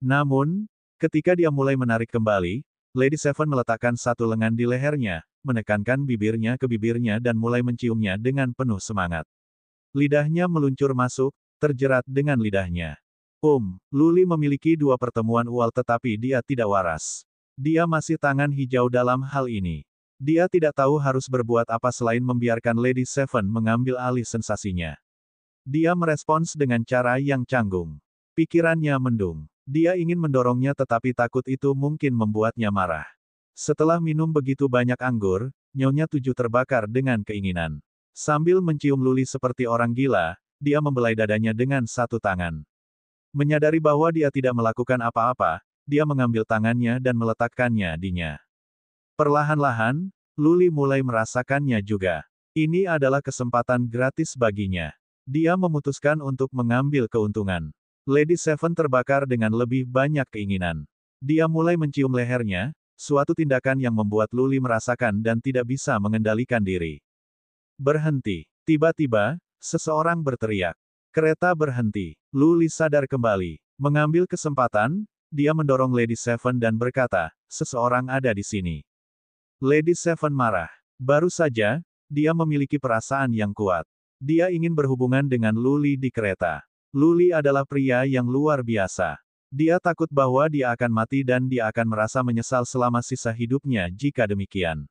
A: Namun, ketika dia mulai menarik kembali, Lady Seven meletakkan satu lengan di lehernya, menekankan bibirnya ke bibirnya dan mulai menciumnya dengan penuh semangat. Lidahnya meluncur masuk, terjerat dengan lidahnya. Luli memiliki 2 pertemuan ual tetapi dia tidak waras. Dia masih tangan hijau dalam hal ini. Dia tidak tahu harus berbuat apa selain membiarkan Lady Seven mengambil alih sensasinya. Dia merespons dengan cara yang canggung. Pikirannya mendung. Dia ingin mendorongnya tetapi takut itu mungkin membuatnya marah. Setelah minum begitu banyak anggur, Nyonya 7 terbakar dengan keinginan. Sambil mencium Luli seperti orang gila, dia membelai dadanya dengan satu tangan. Menyadari bahwa dia tidak melakukan apa-apa, dia mengambil tangannya dan meletakkannya dinya. Perlahan-lahan, Luli mulai merasakannya juga. Ini adalah kesempatan gratis baginya. Dia memutuskan untuk mengambil keuntungan. Lady Seven terbakar dengan lebih banyak keinginan. Dia mulai mencium lehernya, suatu tindakan yang membuat Luli merasakan dan tidak bisa mengendalikan diri. Berhenti. Tiba-tiba, seseorang berteriak. Kereta berhenti. Luli sadar kembali. Mengambil kesempatan, dia mendorong Lady Seven dan berkata, seseorang ada di sini. Lady Seven marah. Baru saja, dia memiliki perasaan yang kuat. Dia ingin berhubungan dengan Luli di kereta. Luli adalah pria yang luar biasa. Dia takut bahwa dia akan mati dan dia akan merasa menyesal selama sisa hidupnya jika demikian.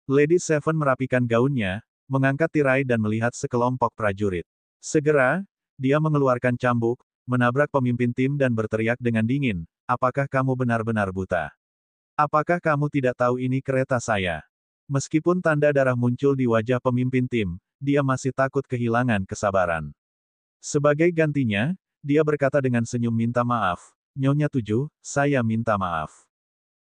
A: Lady Seven merapikan gaunnya, mengangkat tirai dan melihat sekelompok prajurit. Segera, dia mengeluarkan cambuk, menabrak pemimpin tim dan berteriak dengan dingin, apakah kamu benar-benar buta? Apakah kamu tidak tahu ini kereta saya? Meskipun tanda darah muncul di wajah pemimpin tim, dia masih takut kehilangan kesabaran. Sebagai gantinya, dia berkata dengan senyum minta maaf, Nyonya 7, saya minta maaf.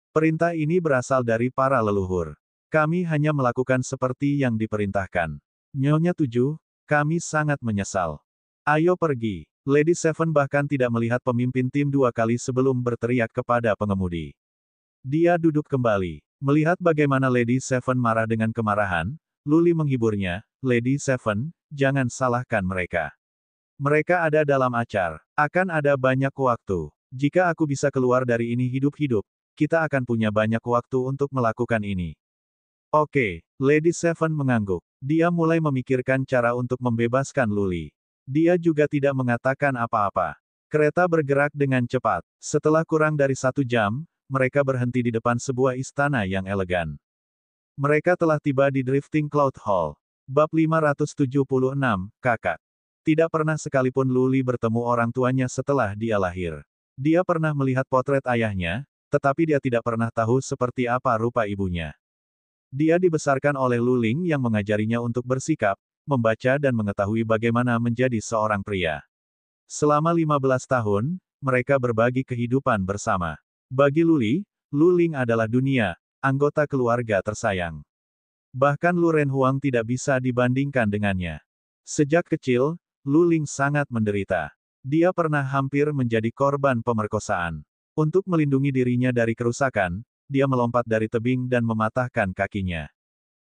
A: Perintah ini berasal dari para leluhur. Kami hanya melakukan seperti yang diperintahkan. Nyonya 7, kami sangat menyesal. Ayo pergi. Lady Seven bahkan tidak melihat pemimpin tim 2 kali sebelum berteriak kepada pengemudi. Dia duduk kembali. Melihat bagaimana Lady Seven marah dengan kemarahan, Luli menghiburnya, Lady Seven, jangan salahkan mereka. Mereka ada dalam acar. Akan ada banyak waktu. Jika aku bisa keluar dari ini hidup-hidup, kita akan punya banyak waktu untuk melakukan ini. Oke, Lady Seven mengangguk. Dia mulai memikirkan cara untuk membebaskan Luli. Dia juga tidak mengatakan apa-apa. Kereta bergerak dengan cepat. Setelah kurang dari 1 jam, mereka berhenti di depan sebuah istana yang elegan. Mereka telah tiba di Drifting Cloud Hall. Bab 576, Kakak. Tidak pernah sekalipun Luli bertemu orang tuanya setelah dia lahir. Dia pernah melihat potret ayahnya, tetapi dia tidak pernah tahu seperti apa rupa ibunya. Dia dibesarkan oleh Luling yang mengajarinya untuk bersikap, membaca dan mengetahui bagaimana menjadi seorang pria. Selama 15 tahun, mereka berbagi kehidupan bersama. Bagi Luli, Luling adalah dunia, anggota keluarga tersayang. Bahkan Lu Renhuang tidak bisa dibandingkan dengannya. Sejak kecil, Luling sangat menderita. Dia pernah hampir menjadi korban pemerkosaan. Untuk melindungi dirinya dari kerusakan, dia melompat dari tebing dan mematahkan kakinya.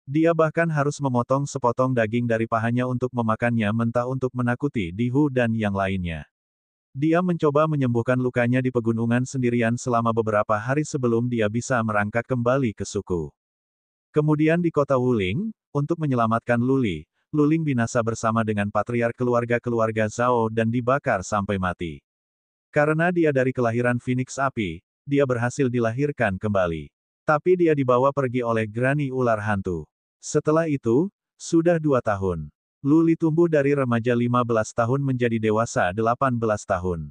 A: Dia bahkan harus memotong sepotong daging dari pahanya untuk memakannya mentah untuk menakuti Dihu dan yang lainnya. Dia mencoba menyembuhkan lukanya di pegunungan sendirian selama beberapa hari sebelum dia bisa merangkak kembali ke suku. Kemudian di kota Wuling, untuk menyelamatkan Luli, Luling binasa bersama dengan patriark keluarga-keluarga Zhao dan dibakar sampai mati. Karena dia dari kelahiran Phoenix Api, dia berhasil dilahirkan kembali. Tapi dia dibawa pergi oleh Granny Ular Hantu. Setelah itu, sudah 2 tahun. Luli tumbuh dari remaja 15 tahun menjadi dewasa 18 tahun.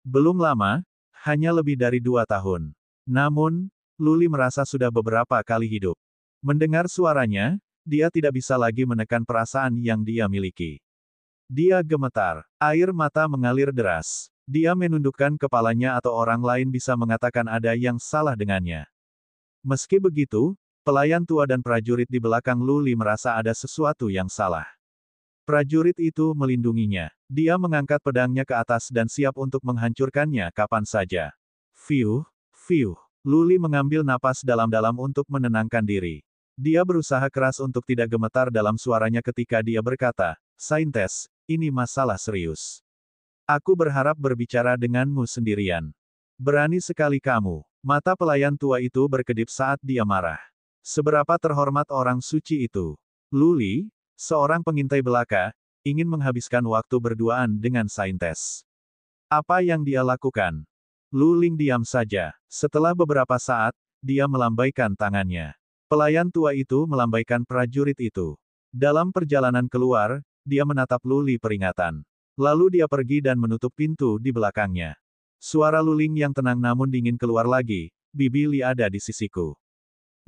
A: Belum lama, hanya lebih dari 2 tahun. Namun, Luli merasa sudah beberapa kali hidup. Mendengar suaranya, dia tidak bisa lagi menekan perasaan yang dia miliki. Dia gemetar. Air mata mengalir deras. Dia menundukkan kepalanya atau orang lain bisa mengatakan ada yang salah dengannya. Meski begitu, pelayan tua dan prajurit di belakang Luli merasa ada sesuatu yang salah. Prajurit itu melindunginya. Dia mengangkat pedangnya ke atas dan siap untuk menghancurkannya kapan saja. Fiuh, fiuh. Luli mengambil napas dalam-dalam untuk menenangkan diri. Dia berusaha keras untuk tidak gemetar dalam suaranya ketika dia berkata, "Saintes, ini masalah serius. Aku berharap berbicara denganmu sendirian. Berani sekali kamu." Mata pelayan tua itu berkedip saat dia marah. Seberapa terhormat orang suci itu? Luli, seorang pengintai belaka, ingin menghabiskan waktu berduaan dengan Saintes. Apa yang dia lakukan? Luling diam saja. Setelah beberapa saat, dia melambaikan tangannya. Pelayan tua itu melambaikan prajurit itu. Dalam perjalanan keluar, dia menatap Luli peringatan. Lalu dia pergi dan menutup pintu di belakangnya. Suara Luling yang tenang namun dingin keluar lagi, "Bibi Li ada di sisiku.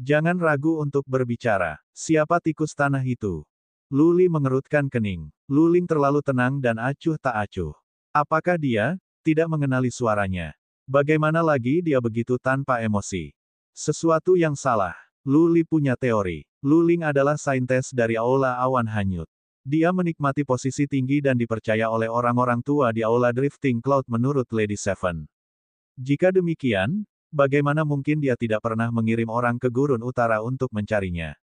A: Jangan ragu untuk berbicara. Siapa tikus tanah itu?" Luli mengerutkan kening. Luling terlalu tenang dan acuh tak acuh. Apakah dia tidak mengenali suaranya? Bagaimana lagi dia begitu tanpa emosi? Sesuatu yang salah. Luli punya teori. Luling adalah saintes dari Aula Awan Hanyut. Dia menikmati posisi tinggi dan dipercaya oleh orang-orang tua di Aula Drifting Cloud menurut Lady Seven. Jika demikian, bagaimana mungkin dia tidak pernah mengirim orang ke Gurun Utara untuk mencarinya?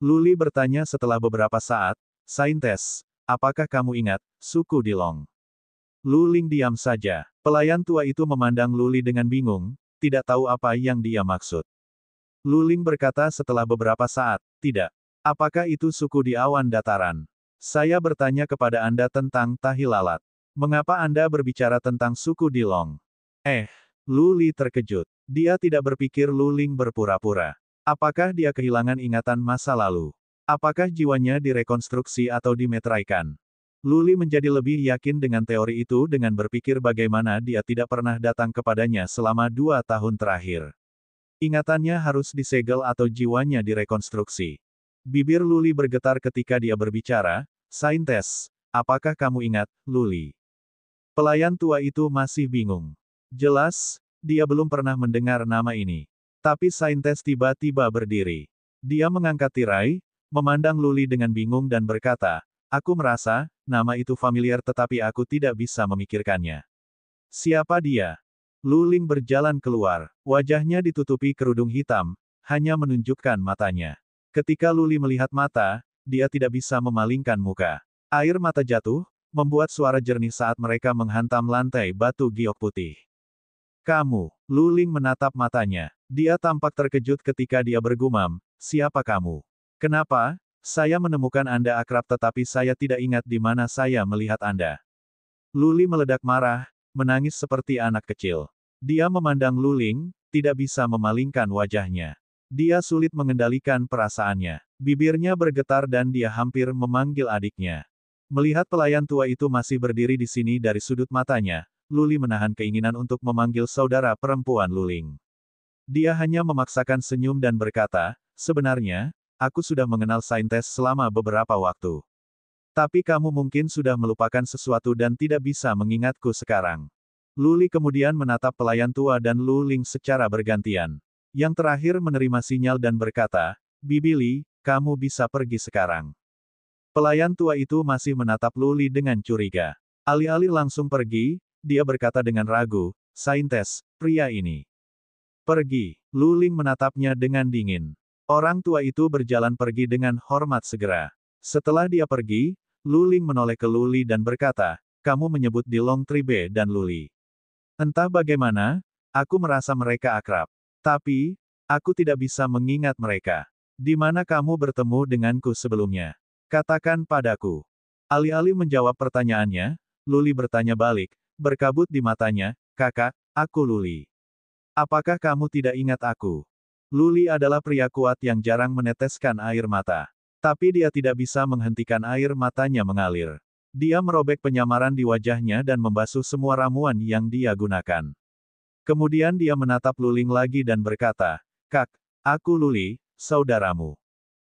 A: Luli bertanya setelah beberapa saat, "Saintes, apakah kamu ingat suku Dilong?" Luling diam saja. Pelayan tua itu memandang Luli dengan bingung, tidak tahu apa yang dia maksud. Luling berkata setelah beberapa saat, "Tidak. Apakah itu suku di awan dataran? Saya bertanya kepada Anda tentang tahi lalat. Mengapa Anda berbicara tentang suku Dilong?" Luli terkejut. Dia tidak berpikir Luling berpura-pura. Apakah dia kehilangan ingatan masa lalu? Apakah jiwanya direkonstruksi atau dimetraikan? Luli menjadi lebih yakin dengan teori itu dengan berpikir bagaimana dia tidak pernah datang kepadanya selama 2 tahun terakhir. Ingatannya harus disegel atau jiwanya direkonstruksi. Bibir Luli bergetar ketika dia berbicara, "Saintes, apakah kamu ingat, Luli?" Pelayan tua itu masih bingung. Jelas, dia belum pernah mendengar nama ini. Tapi Saintes tiba-tiba berdiri. Dia mengangkat tirai, memandang Luli dengan bingung dan berkata, "Aku merasa, nama itu familiar tetapi aku tidak bisa memikirkannya. Siapa dia?" Luling berjalan keluar. Wajahnya ditutupi kerudung hitam, hanya menunjukkan matanya. Ketika Luli melihat mata, dia tidak bisa memalingkan muka. Air mata jatuh, membuat suara jernih saat mereka menghantam lantai batu giok putih. "Kamu." Luling menatap matanya. Dia tampak terkejut ketika dia bergumam, "Siapa kamu? Kenapa? Saya menemukan Anda akrab tetapi saya tidak ingat di mana saya melihat Anda." Luli meledak marah, menangis seperti anak kecil. Dia memandang Luling, tidak bisa memalingkan wajahnya. Dia sulit mengendalikan perasaannya. Bibirnya bergetar dan dia hampir memanggil adiknya. Melihat pelayan tua itu masih berdiri di sini dari sudut matanya, Luli menahan keinginan untuk memanggil saudara perempuan Luling. Dia hanya memaksakan senyum dan berkata, "Sebenarnya, aku sudah mengenal Saintes selama beberapa waktu. Tapi kamu mungkin sudah melupakan sesuatu dan tidak bisa mengingatku sekarang." Luli kemudian menatap pelayan tua dan Luling secara bergantian. Yang terakhir menerima sinyal dan berkata, "Bibi Li, kamu bisa pergi sekarang." Pelayan tua itu masih menatap Luli dengan curiga. Alih-alih langsung pergi, dia berkata dengan ragu, "Saintes, pria ini." "Pergi." Luling menatapnya dengan dingin. Orang tua itu berjalan pergi dengan hormat segera. Setelah dia pergi, Lu Ling menoleh ke Lu Li dan berkata, kamu menyebut Di Long Tribe dan Lu Li. Entah bagaimana, aku merasa mereka akrab. Tapi, aku tidak bisa mengingat mereka. Di mana kamu bertemu denganku sebelumnya? Katakan padaku. Alih-alih menjawab pertanyaannya, Lu Li bertanya balik, berkabut di matanya, kakak, aku Lu Li. Apakah kamu tidak ingat aku? Lu Li adalah pria kuat yang jarang meneteskan air mata. Tapi dia tidak bisa menghentikan air matanya mengalir. Dia merobek penyamaran di wajahnya dan membasuh semua ramuan yang dia gunakan. Kemudian dia menatap Lu Ling lagi dan berkata, Kak, aku Lu Li, saudaramu.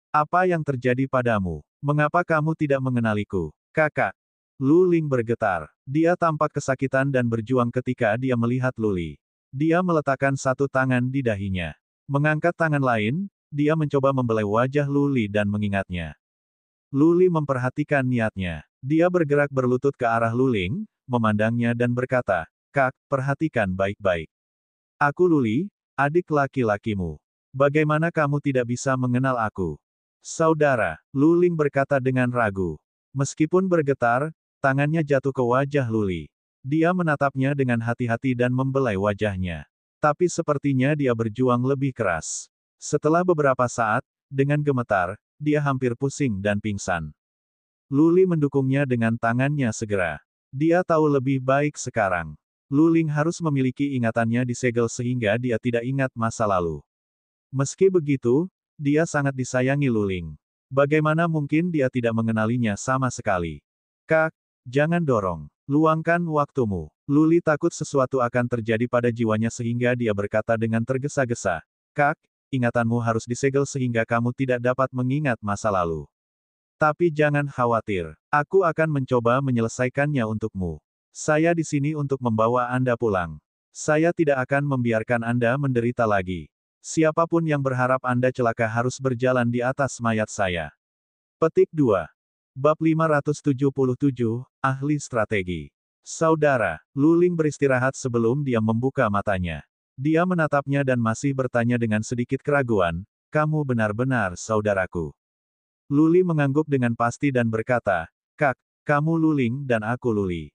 A: Apa yang terjadi padamu? Mengapa kamu tidak mengenaliku? Kakak. Lu Ling bergetar. Dia tampak kesakitan dan berjuang ketika dia melihat Lu Li. Dia meletakkan satu tangan di dahinya. Mengangkat tangan lain, dia mencoba membelai wajah Lu Li dan mengingatnya. Lu Li memperhatikan niatnya. Dia bergerak berlutut ke arah Lu Ling, memandangnya dan berkata, Kak, perhatikan baik-baik. Aku Lu Li, adik laki-lakimu. Bagaimana kamu tidak bisa mengenal aku? Saudara, Lu Ling berkata dengan ragu. Meskipun bergetar, tangannya jatuh ke wajah Lu Li. Dia menatapnya dengan hati-hati dan membelai wajahnya. Tapi sepertinya dia berjuang lebih keras. Setelah beberapa saat, dengan gemetar, dia hampir pusing dan pingsan. Lu Li mendukungnya dengan tangannya segera. Dia tahu lebih baik sekarang. Lu Ling harus memiliki ingatannya disegel sehingga dia tidak ingat masa lalu. Meski begitu, dia sangat disayangi Lu Ling. Bagaimana mungkin dia tidak mengenalinya sama sekali? Kak, jangan dorong. Luangkan waktumu. Lu Li takut sesuatu akan terjadi pada jiwanya sehingga dia berkata dengan tergesa-gesa. Kak, ingatanmu harus disegel sehingga kamu tidak dapat mengingat masa lalu. Tapi jangan khawatir. Aku akan mencoba menyelesaikannya untukmu. Saya di sini untuk membawa Anda pulang. Saya tidak akan membiarkan Anda menderita lagi. Siapapun yang berharap Anda celaka harus berjalan di atas mayat saya. Petik 2. Bab 577, Ahli Strategi. Saudara, Lu Ling beristirahat sebelum dia membuka matanya. Dia menatapnya dan masih bertanya dengan sedikit keraguan, kamu benar-benar saudaraku. Lu Li mengangguk dengan pasti dan berkata, Kak, kamu Lu Ling dan aku Lu Li.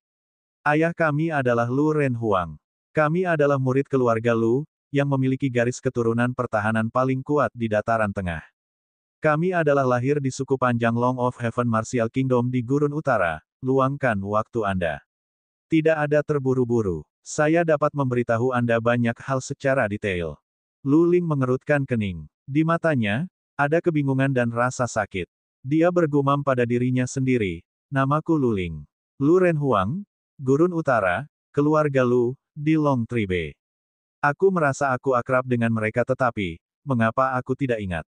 A: Ayah kami adalah Lu Ren Huang. Kami adalah murid keluarga Lu, yang memiliki garis keturunan pertahanan paling kuat di dataran tengah. Kami adalah lahir di suku panjang Long of Heaven Martial Kingdom di Gurun Utara, luangkan waktu Anda. Tidak ada terburu-buru. Saya dapat memberitahu Anda banyak hal secara detail. Lu Ling mengerutkan kening. Di matanya, ada kebingungan dan rasa sakit. Dia bergumam pada dirinya sendiri, namaku Lu Ling. Lu Ren Huang, Gurun Utara, keluarga Lu, di Long Tribe. Aku merasa aku akrab dengan mereka tetapi, mengapa aku tidak ingat?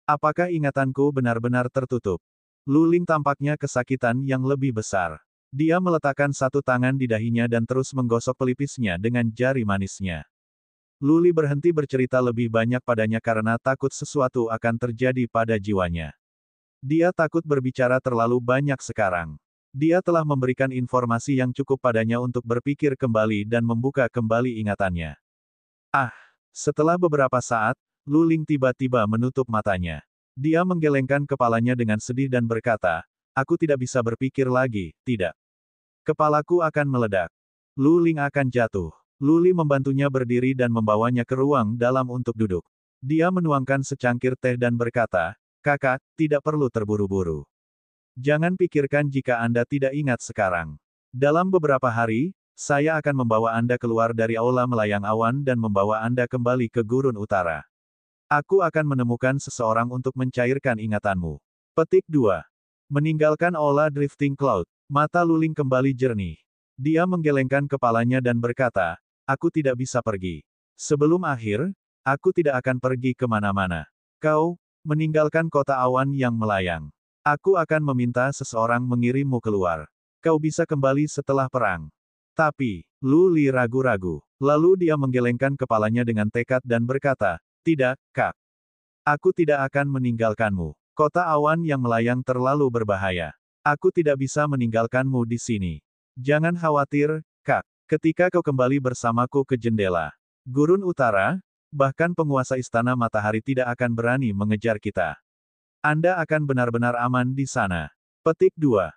A: Apakah ingatanku benar-benar tertutup? Lu Ling tampaknya kesakitan yang lebih besar. Dia meletakkan satu tangan di dahinya dan terus menggosok pelipisnya dengan jari manisnya. Lu Li berhenti bercerita lebih banyak padanya karena takut sesuatu akan terjadi pada jiwanya. Dia takut berbicara terlalu banyak sekarang. Dia telah memberikan informasi yang cukup padanya untuk berpikir kembali dan membuka kembali ingatannya. Setelah beberapa saat, Lu Ling tiba-tiba menutup matanya. Dia menggelengkan kepalanya dengan sedih dan berkata, aku tidak bisa berpikir lagi, tidak. Kepalaku akan meledak. Lu Ling akan jatuh. Lu Li membantunya berdiri dan membawanya ke ruang dalam untuk duduk. Dia menuangkan secangkir teh dan berkata, kakak, tidak perlu terburu-buru. Jangan pikirkan jika Anda tidak ingat sekarang. Dalam beberapa hari, saya akan membawa Anda keluar dari aula melayang awan dan membawa Anda kembali ke Gurun Utara. Aku akan menemukan seseorang untuk mencairkan ingatanmu. Petik 2. Meninggalkan aula Drifting Cloud, mata Lu Ling kembali jernih. Dia menggelengkan kepalanya dan berkata, aku tidak bisa pergi. Sebelum akhir, aku tidak akan pergi kemana-mana. Kau, meninggalkan kota awan yang melayang. Aku akan meminta seseorang mengirimmu keluar. Kau bisa kembali setelah perang. Tapi, Lu Li ragu-ragu. Lalu dia menggelengkan kepalanya dengan tekad dan berkata, tidak, Kak. Aku tidak akan meninggalkanmu. Kota awan yang melayang terlalu berbahaya. Aku tidak bisa meninggalkanmu di sini. Jangan khawatir, Kak. Ketika kau kembali bersamaku ke jendela Gurun Utara, Bahkan penguasa Istana Matahari tidak akan berani mengejar kita. Anda akan benar-benar aman di sana. Petik 2.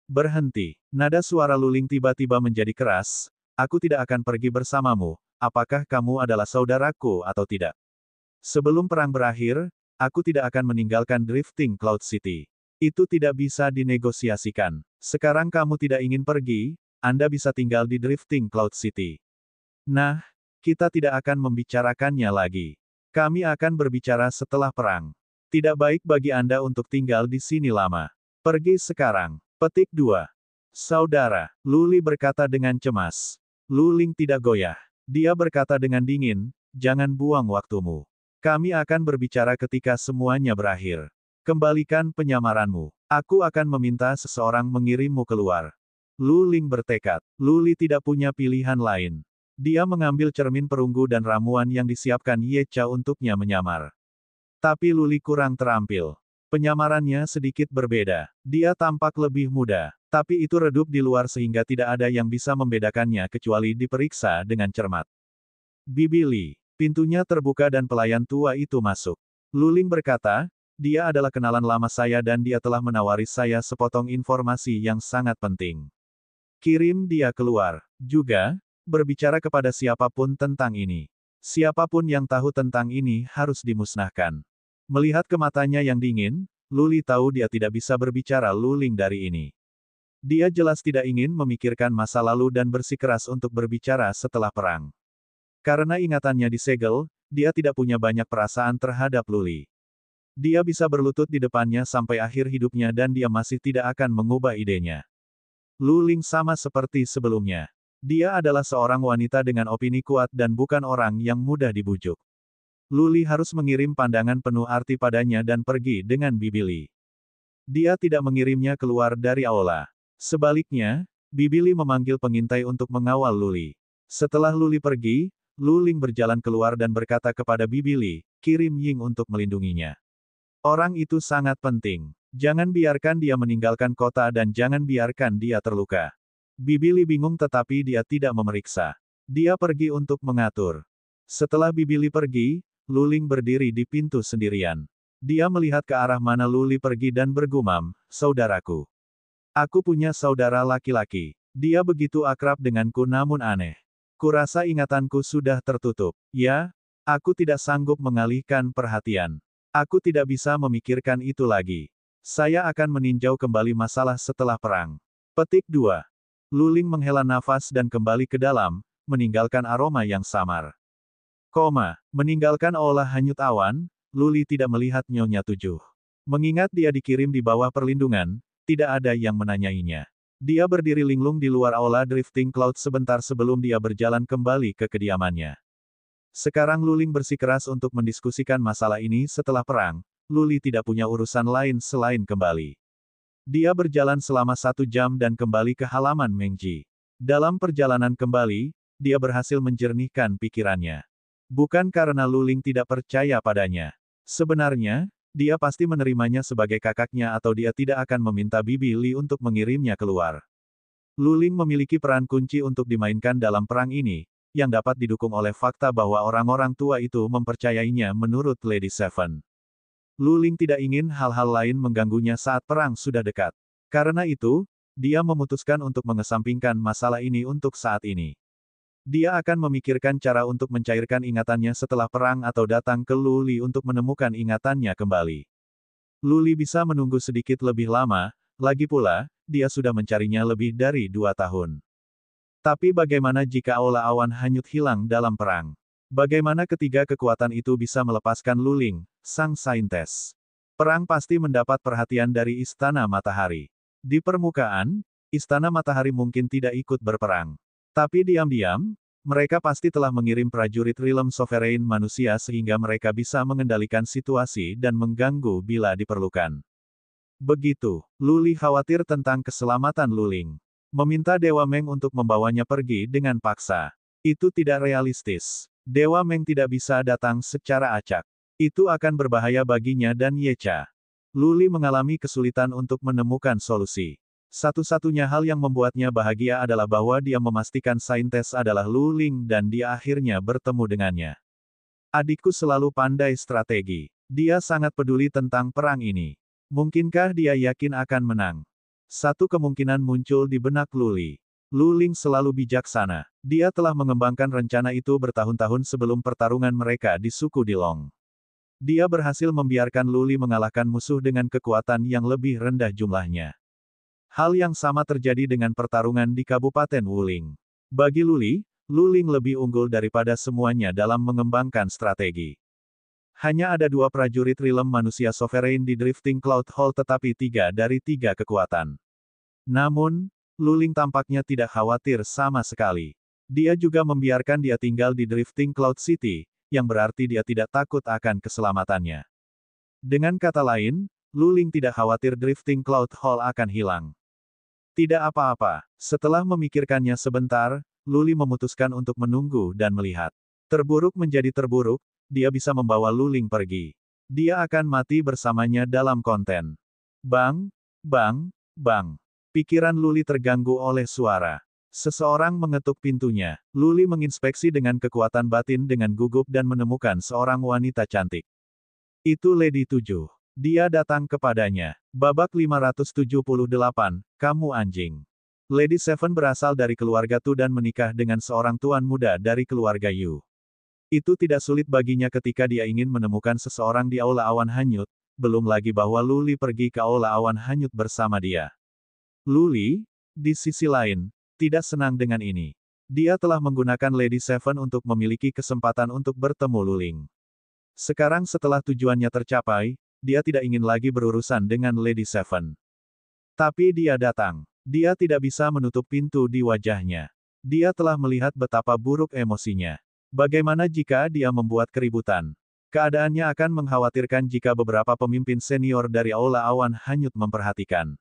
A: Berhenti. Nada suara Luling tiba-tiba menjadi keras. Aku tidak akan pergi bersamamu. Apakah kamu adalah saudaraku atau tidak? Sebelum perang berakhir, aku tidak akan meninggalkan Drifting Cloud City. Itu tidak bisa dinegosiasikan. Sekarang kamu tidak ingin pergi, Anda bisa tinggal di Drifting Cloud City. Nah, kita tidak akan membicarakannya lagi. Kami akan berbicara setelah perang. Tidak baik bagi Anda untuk tinggal di sini lama. Pergi sekarang. Petik 2. Saudara, Luli berkata dengan cemas. Luling tidak goyah. Dia berkata dengan dingin, jangan buang waktumu. Kami akan berbicara ketika semuanya berakhir. Kembalikan penyamaranmu. Aku akan meminta seseorang mengirimmu keluar. Luling bertekad. Luli tidak punya pilihan lain. Dia mengambil cermin perunggu dan ramuan yang disiapkan Yecha untuknya menyamar. Tapi Luli kurang terampil. Penyamarannya sedikit berbeda. Dia tampak lebih muda. Tapi itu redup di luar sehingga tidak ada yang bisa membedakannya kecuali diperiksa dengan cermat. Bibi Li. Pintunya terbuka dan pelayan tua itu masuk. Luling berkata, dia adalah kenalan lama saya dan dia telah menawari saya sepotong informasi yang sangat penting. Kirim dia keluar. Juga, berbicara kepada siapapun tentang ini. Siapapun yang tahu tentang ini harus dimusnahkan. Melihat ke matanya yang dingin, Luli tahu dia tidak bisa berbicara Luling dari ini. Dia jelas tidak ingin memikirkan masa lalu dan bersikeras untuk berbicara setelah perang. Karena ingatannya disegel, dia tidak punya banyak perasaan terhadap Luli. Dia bisa berlutut di depannya sampai akhir hidupnya dan dia masih tidak akan mengubah idenya. Luling sama seperti sebelumnya. Dia adalah seorang wanita dengan opini kuat dan bukan orang yang mudah dibujuk. Luli harus mengirim pandangan penuh arti padanya dan pergi dengan Bibi Li. Dia tidak mengirimnya keluar dari aula. Sebaliknya, Bibi Li memanggil pengintai untuk mengawal Luli. Setelah Luli pergi, Luling berjalan keluar dan berkata kepada Bibi Li, kirim Ying untuk melindunginya. Orang itu sangat penting. Jangan biarkan dia meninggalkan kota dan jangan biarkan dia terluka. Bibi Li bingung tetapi dia tidak memeriksa. Dia pergi untuk mengatur. Setelah Bibi Li pergi, Luling berdiri di pintu sendirian. Dia melihat ke arah mana Luli pergi dan bergumam, saudaraku. Aku punya saudara laki-laki. Dia begitu akrab denganku namun aneh. Kurasa ingatanku sudah tertutup. Ya, aku tidak sanggup mengalihkan perhatian. Aku tidak bisa memikirkan itu lagi. Saya akan meninjau kembali masalah setelah perang. Petik 2. Luling menghela nafas dan kembali ke dalam, meninggalkan aroma yang samar. Meninggalkan aula hanyut awan, Luli tidak melihat Nyonya 7. Mengingat dia dikirim di bawah perlindungan, tidak ada yang menanyainya. Dia berdiri linglung di luar aula Drifting Cloud sebentar sebelum dia berjalan kembali ke kediamannya. Sekarang Luling bersikeras untuk mendiskusikan masalah ini setelah perang. Luli tidak punya urusan lain selain kembali. Dia berjalan selama 1 jam dan kembali ke halaman Mengji. Dalam perjalanan kembali, dia berhasil menjernihkan pikirannya. Bukan karena Luling tidak percaya padanya. Sebenarnya, dia pasti menerimanya sebagai kakaknya atau dia tidak akan meminta Bibi Li untuk mengirimnya keluar. Luling memiliki peran kunci untuk dimainkan dalam perang ini, yang dapat didukung oleh fakta bahwa orang-orang tua itu mempercayainya menurut Lady Seven. Luling tidak ingin hal-hal lain mengganggunya saat perang sudah dekat. Karena itu, dia memutuskan untuk mengesampingkan masalah ini untuk saat ini. Dia akan memikirkan cara untuk mencairkan ingatannya setelah perang atau datang ke Luli untuk menemukan ingatannya kembali. Luli bisa menunggu sedikit lebih lama, lagi pula, dia sudah mencarinya lebih dari 2 tahun. Tapi bagaimana jika aula awan hanyut hilang dalam perang? Bagaimana ketiga kekuatan itu bisa melepaskan Luling, sang saintes? Perang pasti mendapat perhatian dari Istana Matahari. Di permukaan, Istana Matahari mungkin tidak ikut berperang. Tapi diam-diam, mereka pasti telah mengirim prajurit Realm Sovereign manusia sehingga mereka bisa mengendalikan situasi dan mengganggu bila diperlukan. Begitu, Luli khawatir tentang keselamatan Luling. Meminta Dewa Meng untuk membawanya pergi dengan paksa. Itu tidak realistis. Dewa Meng tidak bisa datang secara acak. Itu akan berbahaya baginya dan Yecha. Luli mengalami kesulitan untuk menemukan solusi. Satu-satunya hal yang membuatnya bahagia adalah bahwa dia memastikan saintes adalah Luling dan dia akhirnya bertemu dengannya. Adikku selalu pandai strategi. Dia sangat peduli tentang perang ini. Mungkinkah dia yakin akan menang? Satu kemungkinan muncul di benak Luli. Luling selalu bijaksana. Dia telah mengembangkan rencana itu bertahun-tahun sebelum pertarungan mereka di suku Dilong. Dia berhasil membiarkan Luli mengalahkan musuh dengan kekuatan yang lebih rendah jumlahnya. Hal yang sama terjadi dengan pertarungan di Kabupaten Wuling. Bagi Luli, Luling lebih unggul daripada semuanya dalam mengembangkan strategi. Hanya ada 2 prajurit rilem manusia sovereign di Drifting Cloud Hall tetapi 3 dari 3 kekuatan. Namun, Luling tampaknya tidak khawatir sama sekali. Dia juga membiarkan dia tinggal di Drifting Cloud City, yang berarti dia tidak takut akan keselamatannya. Dengan kata lain, Luling tidak khawatir Drifting Cloud Hall akan hilang. Tidak apa-apa. Setelah memikirkannya sebentar, Luli memutuskan untuk menunggu dan melihat. Terburuk menjadi terburuk, dia bisa membawa Luling pergi. Dia akan mati bersamanya dalam konten. Bang, bang, bang. Pikiran Luli terganggu oleh suara. Seseorang mengetuk pintunya. Luli menginspeksi dengan kekuatan batin dengan gugup dan menemukan seorang wanita cantik. Itu Lady 7. Dia datang kepadanya. Babak 578, kamu anjing. Lady Seven berasal dari keluarga Tu dan menikah dengan seorang tuan muda dari keluarga Yu. Itu tidak sulit baginya ketika dia ingin menemukan seseorang di Aula Awan Hanyut, belum lagi bahwa Luli pergi ke Aula Awan Hanyut bersama dia. Luli, di sisi lain, tidak senang dengan ini. Dia telah menggunakan Lady Seven untuk memiliki kesempatan untuk bertemu Luling. Sekarang setelah tujuannya tercapai, dia tidak ingin lagi berurusan dengan Lady Seven. Tapi dia datang. Dia tidak bisa menutup pintu di wajahnya. Dia telah melihat betapa buruk emosinya. Bagaimana jika dia membuat keributan? Keadaannya akan mengkhawatirkan jika beberapa pemimpin senior dari Aula Awan Hanyut memperhatikan.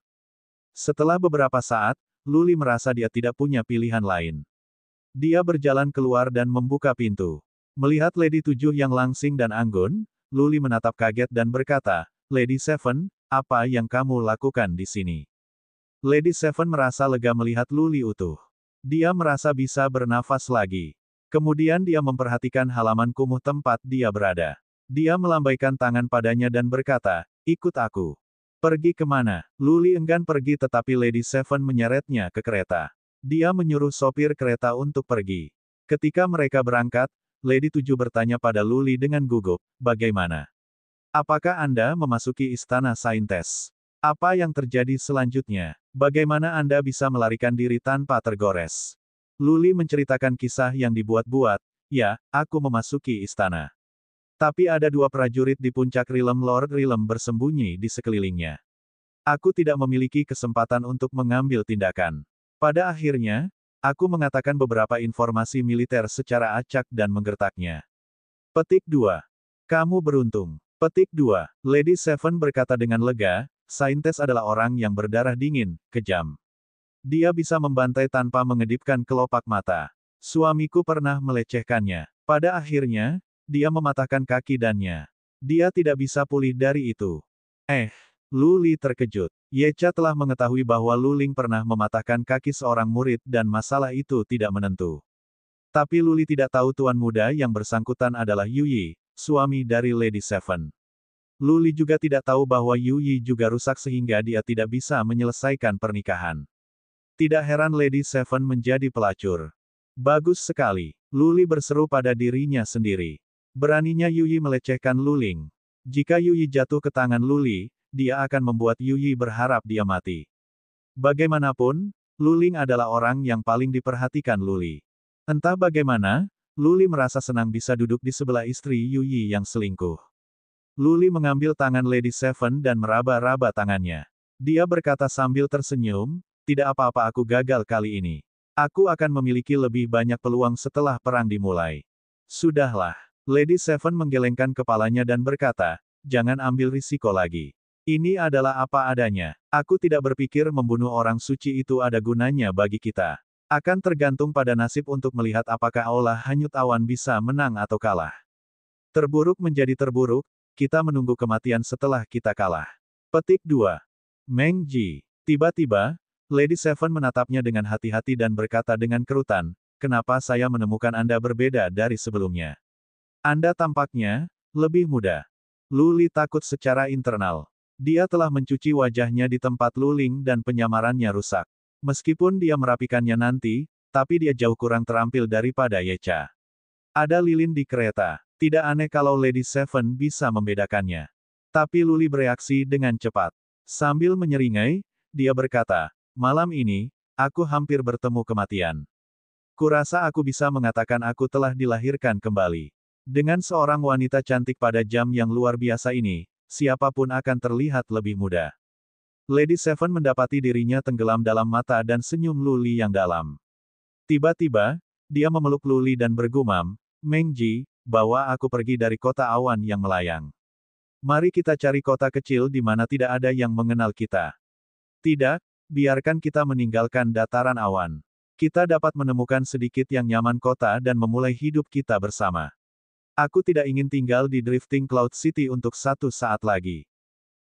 A: Setelah beberapa saat, Luli merasa dia tidak punya pilihan lain. Dia berjalan keluar dan membuka pintu. Melihat Lady 7 yang langsing dan anggun, Luli menatap kaget dan berkata, Lady Seven, apa yang kamu lakukan di sini? Lady Seven merasa lega melihat Luli utuh. Dia merasa bisa bernafas lagi. Kemudian dia memperhatikan halaman kumuh tempat dia berada. Dia melambaikan tangan padanya dan berkata, ikut aku. Pergi kemana? Luli enggan pergi tetapi Lady Seven menyeretnya ke kereta. Dia menyuruh sopir kereta untuk pergi. Ketika mereka berangkat, Lady 7 bertanya pada Luli dengan gugup, bagaimana? Apakah Anda memasuki istana Saintes? Apa yang terjadi selanjutnya? Bagaimana Anda bisa melarikan diri tanpa tergores? Luli menceritakan kisah yang dibuat-buat, ya, aku memasuki istana. Tapi ada 2 prajurit di puncak Rilem Lord Rilem bersembunyi di sekelilingnya. Aku tidak memiliki kesempatan untuk mengambil tindakan. Pada akhirnya, aku mengatakan beberapa informasi militer secara acak dan menggertaknya. Petik 2. Kamu beruntung. Petik 2. Lady Seven berkata dengan lega, Saintes adalah orang yang berdarah dingin, kejam. Dia bisa membantai tanpa mengedipkan kelopak mata. Suamiku pernah melecehkannya. Pada akhirnya, dia mematahkan kaki dannya. Dia tidak bisa pulih dari itu. Luli terkejut. Yecha telah mengetahui bahwa Luling pernah mematahkan kaki seorang murid dan masalah itu tidak menentu. Tapi Luli tidak tahu tuan muda yang bersangkutan adalah Yuyi, suami dari Lady Seven. Luli juga tidak tahu bahwa Yuyi juga rusak sehingga dia tidak bisa menyelesaikan pernikahan. Tidak heran Lady Seven menjadi pelacur. Bagus sekali. Luli berseru pada dirinya sendiri. Beraninya Yuyi melecehkan Luling. Jika Yuyi jatuh ke tangan Luli, dia akan membuat Yuyi berharap dia mati. Bagaimanapun, Luling adalah orang yang paling diperhatikan Luli. Entah bagaimana, Luli merasa senang bisa duduk di sebelah istri Yuyi yang selingkuh. Luli mengambil tangan Lady Seven dan meraba-raba tangannya. Dia berkata sambil tersenyum, tidak apa-apa aku gagal kali ini. Aku akan memiliki lebih banyak peluang setelah perang dimulai. Sudahlah. Lady Seven menggelengkan kepalanya dan berkata, jangan ambil risiko lagi. Ini adalah apa adanya. Aku tidak berpikir membunuh orang suci itu ada gunanya bagi kita. Akan tergantung pada nasib untuk melihat apakah Aula Hanyut Awan bisa menang atau kalah. Terburuk menjadi terburuk, kita menunggu kematian setelah kita kalah. Petik 2. Meng Ji. Tiba-tiba, Lady Seven menatapnya dengan hati-hati dan berkata dengan kerutan, kenapa saya menemukan Anda berbeda dari sebelumnya? Anda tampaknya lebih muda. Luli takut secara internal. Dia telah mencuci wajahnya di tempat Luling dan penyamarannya rusak. Meskipun dia merapikannya nanti, tapi dia jauh kurang terampil daripada Yecha. Ada lilin di kereta. Tidak aneh kalau Lady Seven bisa membedakannya. Tapi Luli bereaksi dengan cepat. Sambil menyeringai, dia berkata, "Malam ini, aku hampir bertemu kematian. Kurasa aku bisa mengatakan aku telah dilahirkan kembali. Dengan seorang wanita cantik pada jam yang luar biasa ini, siapapun akan terlihat lebih muda." Lady Seven mendapati dirinya tenggelam dalam mata dan senyum Luli yang dalam. Tiba-tiba, dia memeluk Luli dan bergumam, "Mengji, bawa aku pergi dari kota awan yang melayang. Mari kita cari kota kecil di mana tidak ada yang mengenal kita. Tidak, biarkan kita meninggalkan dataran awan. Kita dapat menemukan sedikit yang nyaman kota dan memulai hidup kita bersama. Aku tidak ingin tinggal di Drifting Cloud City untuk satu saat lagi."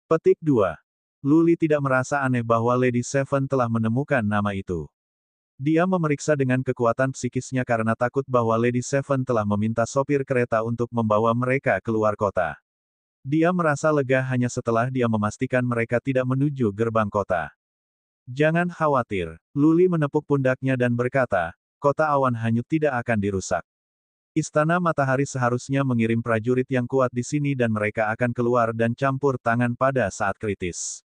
A: Petik 2. Luli tidak merasa aneh bahwa Lady Seven telah menemukan nama itu. Dia memeriksa dengan kekuatan psikisnya karena takut bahwa Lady Seven telah meminta sopir kereta untuk membawa mereka keluar kota. Dia merasa lega hanya setelah dia memastikan mereka tidak menuju gerbang kota. "Jangan khawatir." Luli menepuk pundaknya dan berkata, "Kota awan hanyut tidak akan dirusak. Istana Matahari seharusnya mengirim prajurit yang kuat di sini dan mereka akan keluar dan campur tangan pada saat kritis.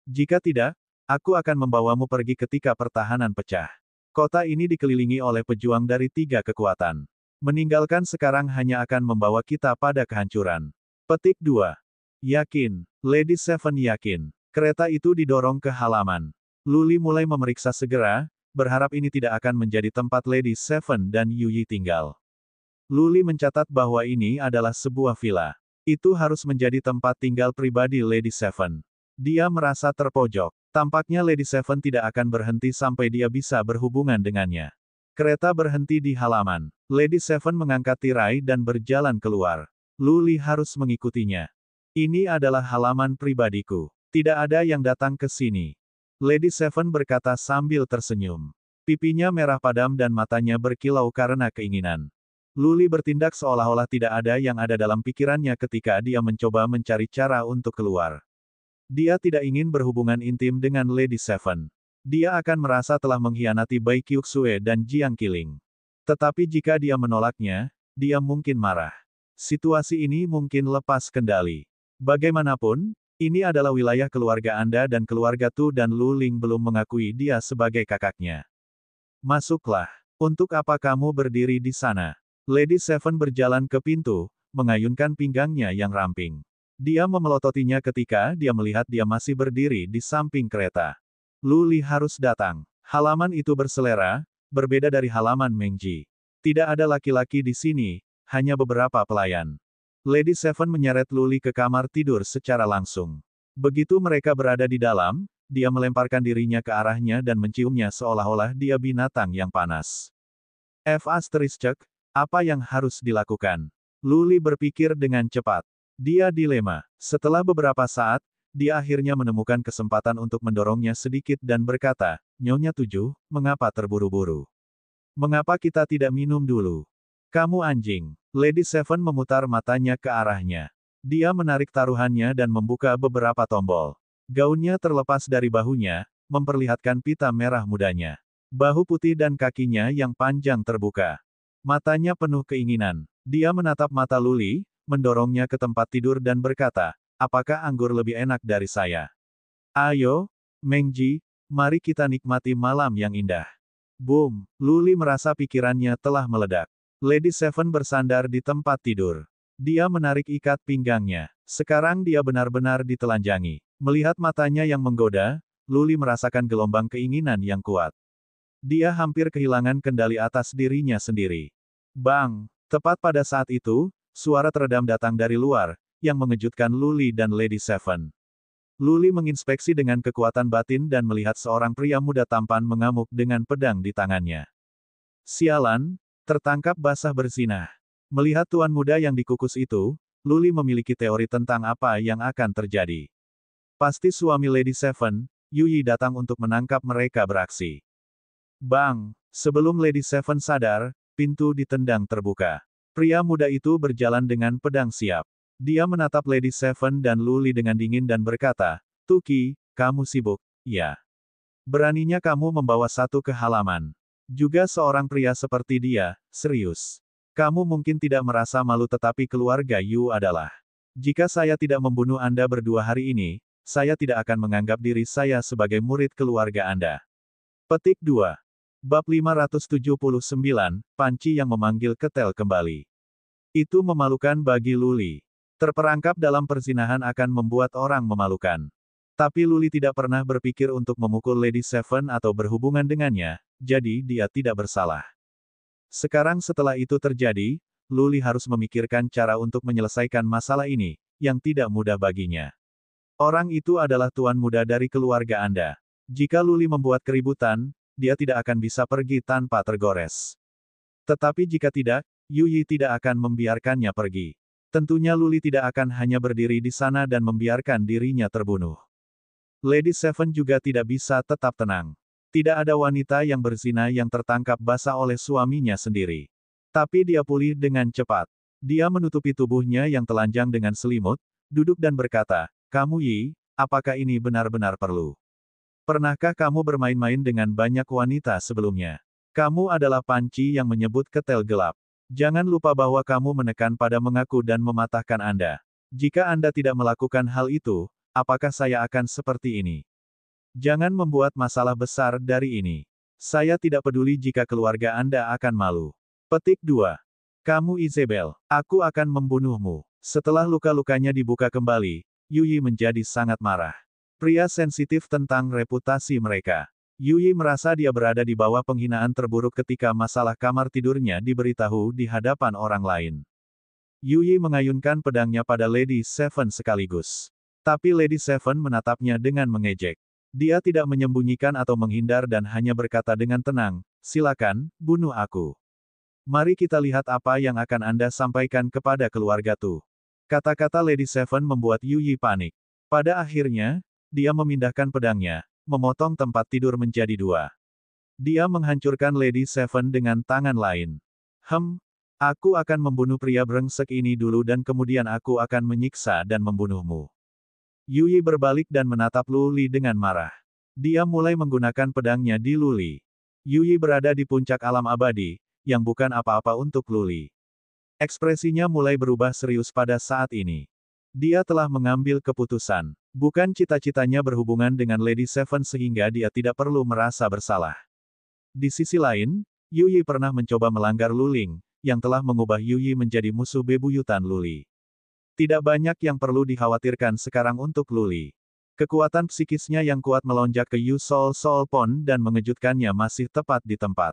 A: Jika tidak, aku akan membawamu pergi ketika pertahanan pecah. Kota ini dikelilingi oleh pejuang dari 3 kekuatan. Meninggalkan sekarang hanya akan membawa kita pada kehancuran." Petik 2. Yakin. Lady Seven yakin. Kereta itu didorong ke halaman. Luli mulai memeriksa segera, berharap ini tidak akan menjadi tempat Lady Seven dan Yuyi tinggal. Luli mencatat bahwa ini adalah sebuah villa. Itu harus menjadi tempat tinggal pribadi Lady Seven. Dia merasa terpojok. Tampaknya Lady Seven tidak akan berhenti sampai dia bisa berhubungan dengannya. Kereta berhenti di halaman. Lady Seven mengangkat tirai dan berjalan keluar. Luli harus mengikutinya. "Ini adalah halaman pribadiku. Tidak ada yang datang ke sini." Lady Seven berkata sambil tersenyum. Pipinya merah padam dan matanya berkilau karena keinginan. Luli bertindak seolah-olah tidak ada yang ada dalam pikirannya ketika dia mencoba mencari cara untuk keluar. Dia tidak ingin berhubungan intim dengan Lady Seven. Dia akan merasa telah mengkhianati Bai Qiuxue dan Jiang Qiling. Tetapi jika dia menolaknya, dia mungkin marah. Situasi ini mungkin lepas kendali. Bagaimanapun, ini adalah wilayah keluarga Anda dan keluarga Tu dan Lu Ling belum mengakui dia sebagai kakaknya. "Masuklah. Untuk apa kamu berdiri di sana?" Lady Seven berjalan ke pintu, mengayunkan pinggangnya yang ramping. Dia memelototinya ketika dia melihat dia masih berdiri di samping kereta. Luli harus datang. Halaman itu berselera, berbeda dari halaman Mengji. Tidak ada laki-laki di sini, hanya beberapa pelayan. Lady Seven menyeret Luli ke kamar tidur secara langsung. Begitu mereka berada di dalam, dia melemparkan dirinya ke arahnya dan menciumnya seolah-olah dia binatang yang panas. Apa yang harus dilakukan? Luli berpikir dengan cepat. Dia dilema. Setelah beberapa saat, dia akhirnya menemukan kesempatan untuk mendorongnya sedikit dan berkata, "Nyonya 7, mengapa terburu-buru? Mengapa kita tidak minum dulu? Kamu anjing." Lady Seven memutar matanya ke arahnya. Dia menarik taruhannya dan membuka beberapa tombol. Gaunnya terlepas dari bahunya, memperlihatkan pita merah mudanya. Bahu putih dan kakinya yang panjang terbuka. Matanya penuh keinginan. Dia menatap mata Luli, mendorongnya ke tempat tidur dan berkata, "Apakah anggur lebih enak dari saya? Ayo, Mengji, mari kita nikmati malam yang indah." Boom! Luli merasa pikirannya telah meledak. Lady Seven bersandar di tempat tidur. Dia menarik ikat pinggangnya. Sekarang dia benar-benar ditelanjangi. Melihat matanya yang menggoda, Luli merasakan gelombang keinginan yang kuat. Dia hampir kehilangan kendali atas dirinya sendiri. Bang! Tepat pada saat itu, suara teredam datang dari luar, yang mengejutkan Luli dan Lady Seven. Luli menginspeksi dengan kekuatan batin dan melihat seorang pria muda tampan mengamuk dengan pedang di tangannya. Sialan, tertangkap basah berzinah. Melihat tuan muda yang dikukus itu, Luli memiliki teori tentang apa yang akan terjadi. Pasti suami Lady Seven, Yuyi datang untuk menangkap mereka beraksi. Bang! Sebelum Lady Seven sadar, pintu ditendang terbuka. Pria muda itu berjalan dengan pedang siap. Dia menatap Lady Seven dan Luli dengan dingin dan berkata, Tuki, kamu sibuk, ya. Beraninya kamu membawa satu ke halaman. Juga seorang pria seperti dia, serius. Kamu mungkin tidak merasa malu tetapi keluarga Yu adalah. Jika saya tidak membunuh Anda berdua hari ini, saya tidak akan menganggap diri saya sebagai murid keluarga Anda. Petik 2. Bab 579, Panci yang memanggil Ketel kembali. Itu memalukan bagi Luli. Terperangkap dalam perzinahan akan membuat orang memalukan. Tapi Luli tidak pernah berpikir untuk memukul Lady Seven atau berhubungan dengannya, jadi dia tidak bersalah. Sekarang setelah itu terjadi, Luli harus memikirkan cara untuk menyelesaikan masalah ini, yang tidak mudah baginya. Orang itu adalah tuan muda dari keluarga Anda. Jika Luli membuat keributan, dia tidak akan bisa pergi tanpa tergores. Tetapi jika tidak, Yu Yi tidak akan membiarkannya pergi. Tentunya Luli tidak akan hanya berdiri di sana dan membiarkan dirinya terbunuh. Lady Seven juga tidak bisa tetap tenang. Tidak ada wanita yang berzina yang tertangkap basah oleh suaminya sendiri. Tapi dia pulih dengan cepat. Dia menutupi tubuhnya yang telanjang dengan selimut, duduk dan berkata, kamu Yi, apakah ini benar-benar perlu? Pernahkah kamu bermain-main dengan banyak wanita sebelumnya? Kamu adalah panci yang menyebut ketel gelap. Jangan lupa bahwa kamu menekan pada mengaku dan mematahkan Anda. Jika Anda tidak melakukan hal itu, apakah saya akan seperti ini? Jangan membuat masalah besar dari ini. Saya tidak peduli jika keluarga Anda akan malu. Petik 2. Kamu Isabel, aku akan membunuhmu. Setelah luka-lukanya dibuka kembali, Yu Yi menjadi sangat marah. Pria sensitif tentang reputasi mereka. Yu Yi merasa dia berada di bawah penghinaan terburuk ketika masalah kamar tidurnya diberitahu di hadapan orang lain. Yu Yi mengayunkan pedangnya pada Lady Seven sekaligus. Tapi Lady Seven menatapnya dengan mengejek. Dia tidak menyembunyikan atau menghindar dan hanya berkata dengan tenang, silakan, bunuh aku. Mari kita lihat apa yang akan Anda sampaikan kepada keluarga Tu. Kata-kata Lady Seven membuat Yu Yi panik. Pada akhirnya, dia memindahkan pedangnya, memotong tempat tidur menjadi dua. Dia menghancurkan Lady Seven dengan tangan lain. Aku akan membunuh pria brengsek ini dulu dan kemudian aku akan menyiksa dan membunuhmu. Yu Yi berbalik dan menatap Luli dengan marah. Dia mulai menggunakan pedangnya di Luli. Yu Yi berada di puncak alam abadi, yang bukan apa-apa untuk Luli. Ekspresinya mulai berubah serius pada saat ini. Dia telah mengambil keputusan. Bukan cita-citanya berhubungan dengan Lady Seven sehingga dia tidak perlu merasa bersalah. Di sisi lain, Yu Yi pernah mencoba melanggar Luling, yang telah mengubah Yu Yi menjadi musuh bebuyutan Luli. Tidak banyak yang perlu dikhawatirkan sekarang untuk Luli. Kekuatan psikisnya yang kuat melonjak ke Yu Sol Sol Pon dan mengejutkannya masih tepat di tempat.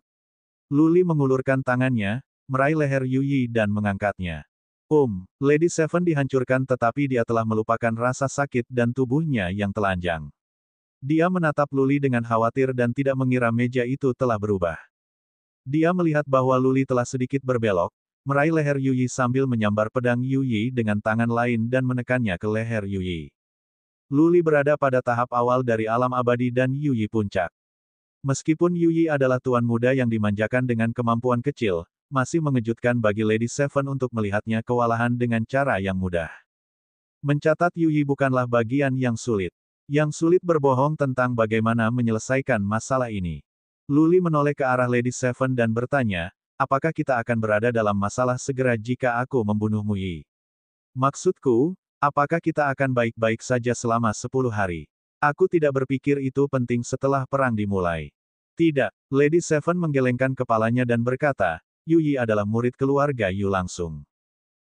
A: Luli mengulurkan tangannya, meraih leher Yu Yi dan mengangkatnya. Lady Seven dihancurkan tetapi dia telah melupakan rasa sakit dan tubuhnya yang telanjang. Dia menatap Luli dengan khawatir dan tidak mengira meja itu telah berubah. Dia melihat bahwa Luli telah sedikit berbelok, meraih leher Yu Yi sambil menyambar pedang Yu Yi dengan tangan lain dan menekannya ke leher Yu Yi. Luli berada pada tahap awal dari alam abadi dan Yu Yi puncak. Meskipun Yu Yi adalah tuan muda yang dimanjakan dengan kemampuan kecil, masih mengejutkan bagi Lady Seven untuk melihatnya kewalahan dengan cara yang mudah. Mencatat Yu Yi bukanlah bagian yang sulit. Yang sulit berbohong tentang bagaimana menyelesaikan masalah ini. Luli menoleh ke arah Lady Seven dan bertanya, apakah kita akan berada dalam masalah segera jika aku membunuhmu Yi? Maksudku, apakah kita akan baik-baik saja selama 10 hari? Aku tidak berpikir itu penting setelah perang dimulai. Tidak, Lady Seven menggelengkan kepalanya dan berkata, Yu Yi adalah murid keluarga Yu langsung.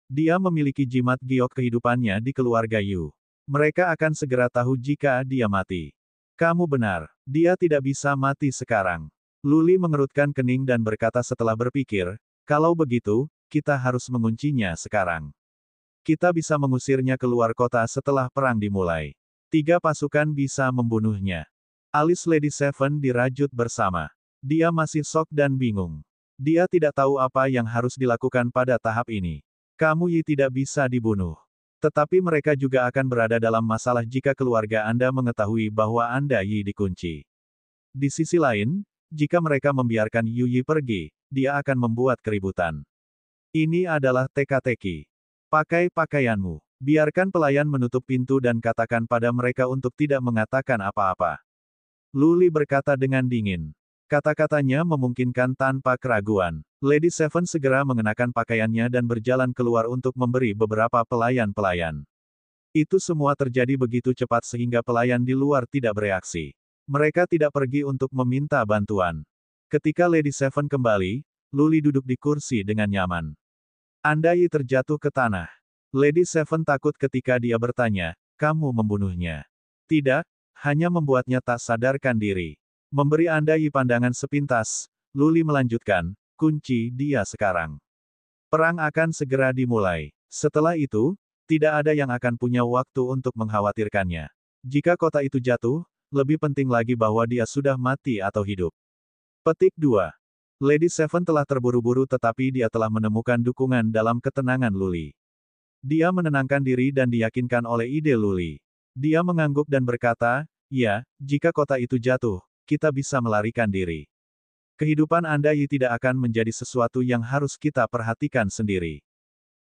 A: Dia memiliki jimat giok kehidupannya di keluarga Yu. Mereka akan segera tahu jika dia mati. Kamu benar, dia tidak bisa mati sekarang. Luli mengerutkan kening dan berkata setelah berpikir, kalau begitu, kita harus menguncinya sekarang. Kita bisa mengusirnya keluar kota setelah perang dimulai. 3 pasukan bisa membunuhnya. Alis Lady Seven dirajut bersama. Dia masih shock dan bingung. Dia tidak tahu apa yang harus dilakukan pada tahap ini. Kamu Yi tidak bisa dibunuh. Tetapi mereka juga akan berada dalam masalah jika keluarga Anda mengetahui bahwa Anda Yi dikunci. Di sisi lain, jika mereka membiarkan Yu Yi pergi, dia akan membuat keributan. Ini adalah teka-teki. Pakai pakaianmu. Biarkan pelayan menutup pintu dan katakan pada mereka untuk tidak mengatakan apa-apa. Luli berkata dengan dingin. Kata-katanya memungkinkan tanpa keraguan. Lady Seven segera mengenakan pakaiannya dan berjalan keluar untuk memberi beberapa pelayan-pelayan. Itu semua terjadi begitu cepat sehingga pelayan di luar tidak bereaksi. Mereka tidak pergi untuk meminta bantuan. Ketika Lady Seven kembali, Luli duduk di kursi dengan nyaman. Andai terjatuh ke tanah. Lady Seven takut ketika dia bertanya, kamu membunuhnya. Tidak, hanya membuatnya tak sadarkan diri. Memberi Andai pandangan sepintas, Luli melanjutkan, kunci dia sekarang. Perang akan segera dimulai. Setelah itu, tidak ada yang akan punya waktu untuk mengkhawatirkannya. Jika kota itu jatuh, lebih penting lagi bahwa dia sudah mati atau hidup. Petik 2. Lady Seven telah terburu-buru tetapi dia telah menemukan dukungan dalam ketenangan Luli. Dia menenangkan diri dan diyakinkan oleh ide Luli. Dia mengangguk dan berkata, ya, jika kota itu jatuh, kita bisa melarikan diri. Kehidupan Andai tidak akan menjadi sesuatu yang harus kita perhatikan sendiri.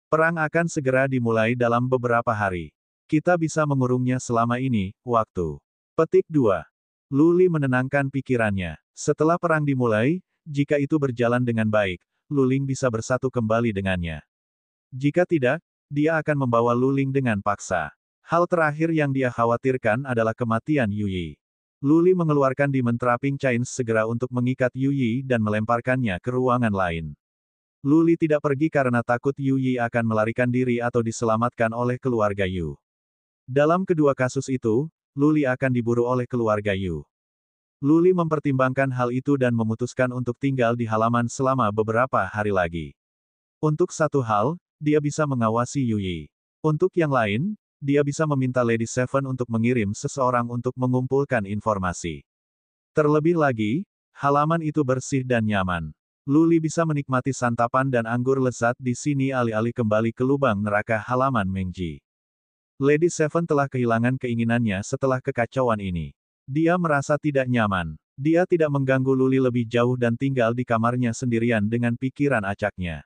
A: Perang akan segera dimulai dalam beberapa hari. Kita bisa mengurungnya selama ini, waktu. Petik 2. Luli menenangkan pikirannya. Setelah perang dimulai, jika itu berjalan dengan baik, Luling bisa bersatu kembali dengannya. Jika tidak, dia akan membawa Luling dengan paksa. Hal terakhir yang dia khawatirkan adalah kematian Yuyi. Luli mengeluarkan Demon Trapping Chains segera untuk mengikat Yuyi dan melemparkannya ke ruangan lain. Luli tidak pergi karena takut Yuyi akan melarikan diri atau diselamatkan oleh keluarga Yu. Dalam kedua kasus itu, Luli akan diburu oleh keluarga Yu. Luli mempertimbangkan hal itu dan memutuskan untuk tinggal di halaman selama beberapa hari lagi. Untuk satu hal, dia bisa mengawasi Yuyi. Untuk yang lain, dia bisa meminta Lady Seven untuk mengirim seseorang untuk mengumpulkan informasi. Terlebih lagi, halaman itu bersih dan nyaman. Luli bisa menikmati santapan dan anggur lezat di sini alih-alih kembali ke lubang neraka halaman Mengji. Lady Seven telah kehilangan keinginannya setelah kekacauan ini. Dia merasa tidak nyaman. Dia tidak mengganggu Luli lebih jauh dan tinggal di kamarnya sendirian dengan pikiran acaknya.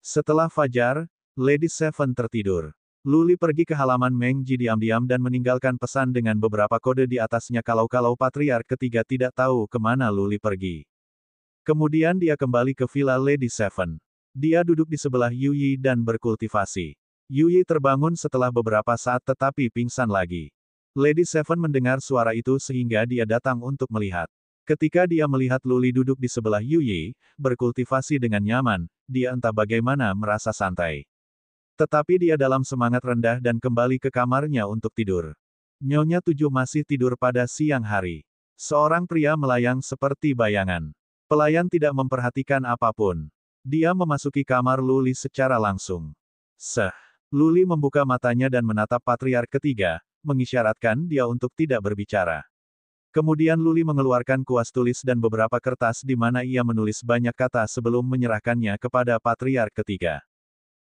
A: Setelah fajar, Lady Seven tertidur. Luli pergi ke halaman Mengji diam-diam dan meninggalkan pesan dengan beberapa kode di atasnya kalau Patriark ketiga tidak tahu kemana Luli pergi. Kemudian dia kembali ke villa Lady Seven. Dia duduk di sebelah Yuyi dan berkultivasi. Yuyi terbangun setelah beberapa saat tetapi pingsan lagi. Lady Seven mendengar suara itu sehingga dia datang untuk melihat. Ketika dia melihat Luli duduk di sebelah Yuyi, berkultivasi dengan nyaman, dia entah bagaimana merasa santai. Tetapi dia dalam semangat rendah dan kembali ke kamarnya untuk tidur. Nyonya 7 masih tidur pada siang hari. Seorang pria melayang seperti bayangan. Pelayan tidak memperhatikan apapun. Dia memasuki kamar Luli secara langsung. Luli membuka matanya dan menatap Patriark ketiga, mengisyaratkan dia untuk tidak berbicara. Kemudian Luli mengeluarkan kuas tulis dan beberapa kertas di mana ia menulis banyak kata sebelum menyerahkannya kepada Patriark ketiga.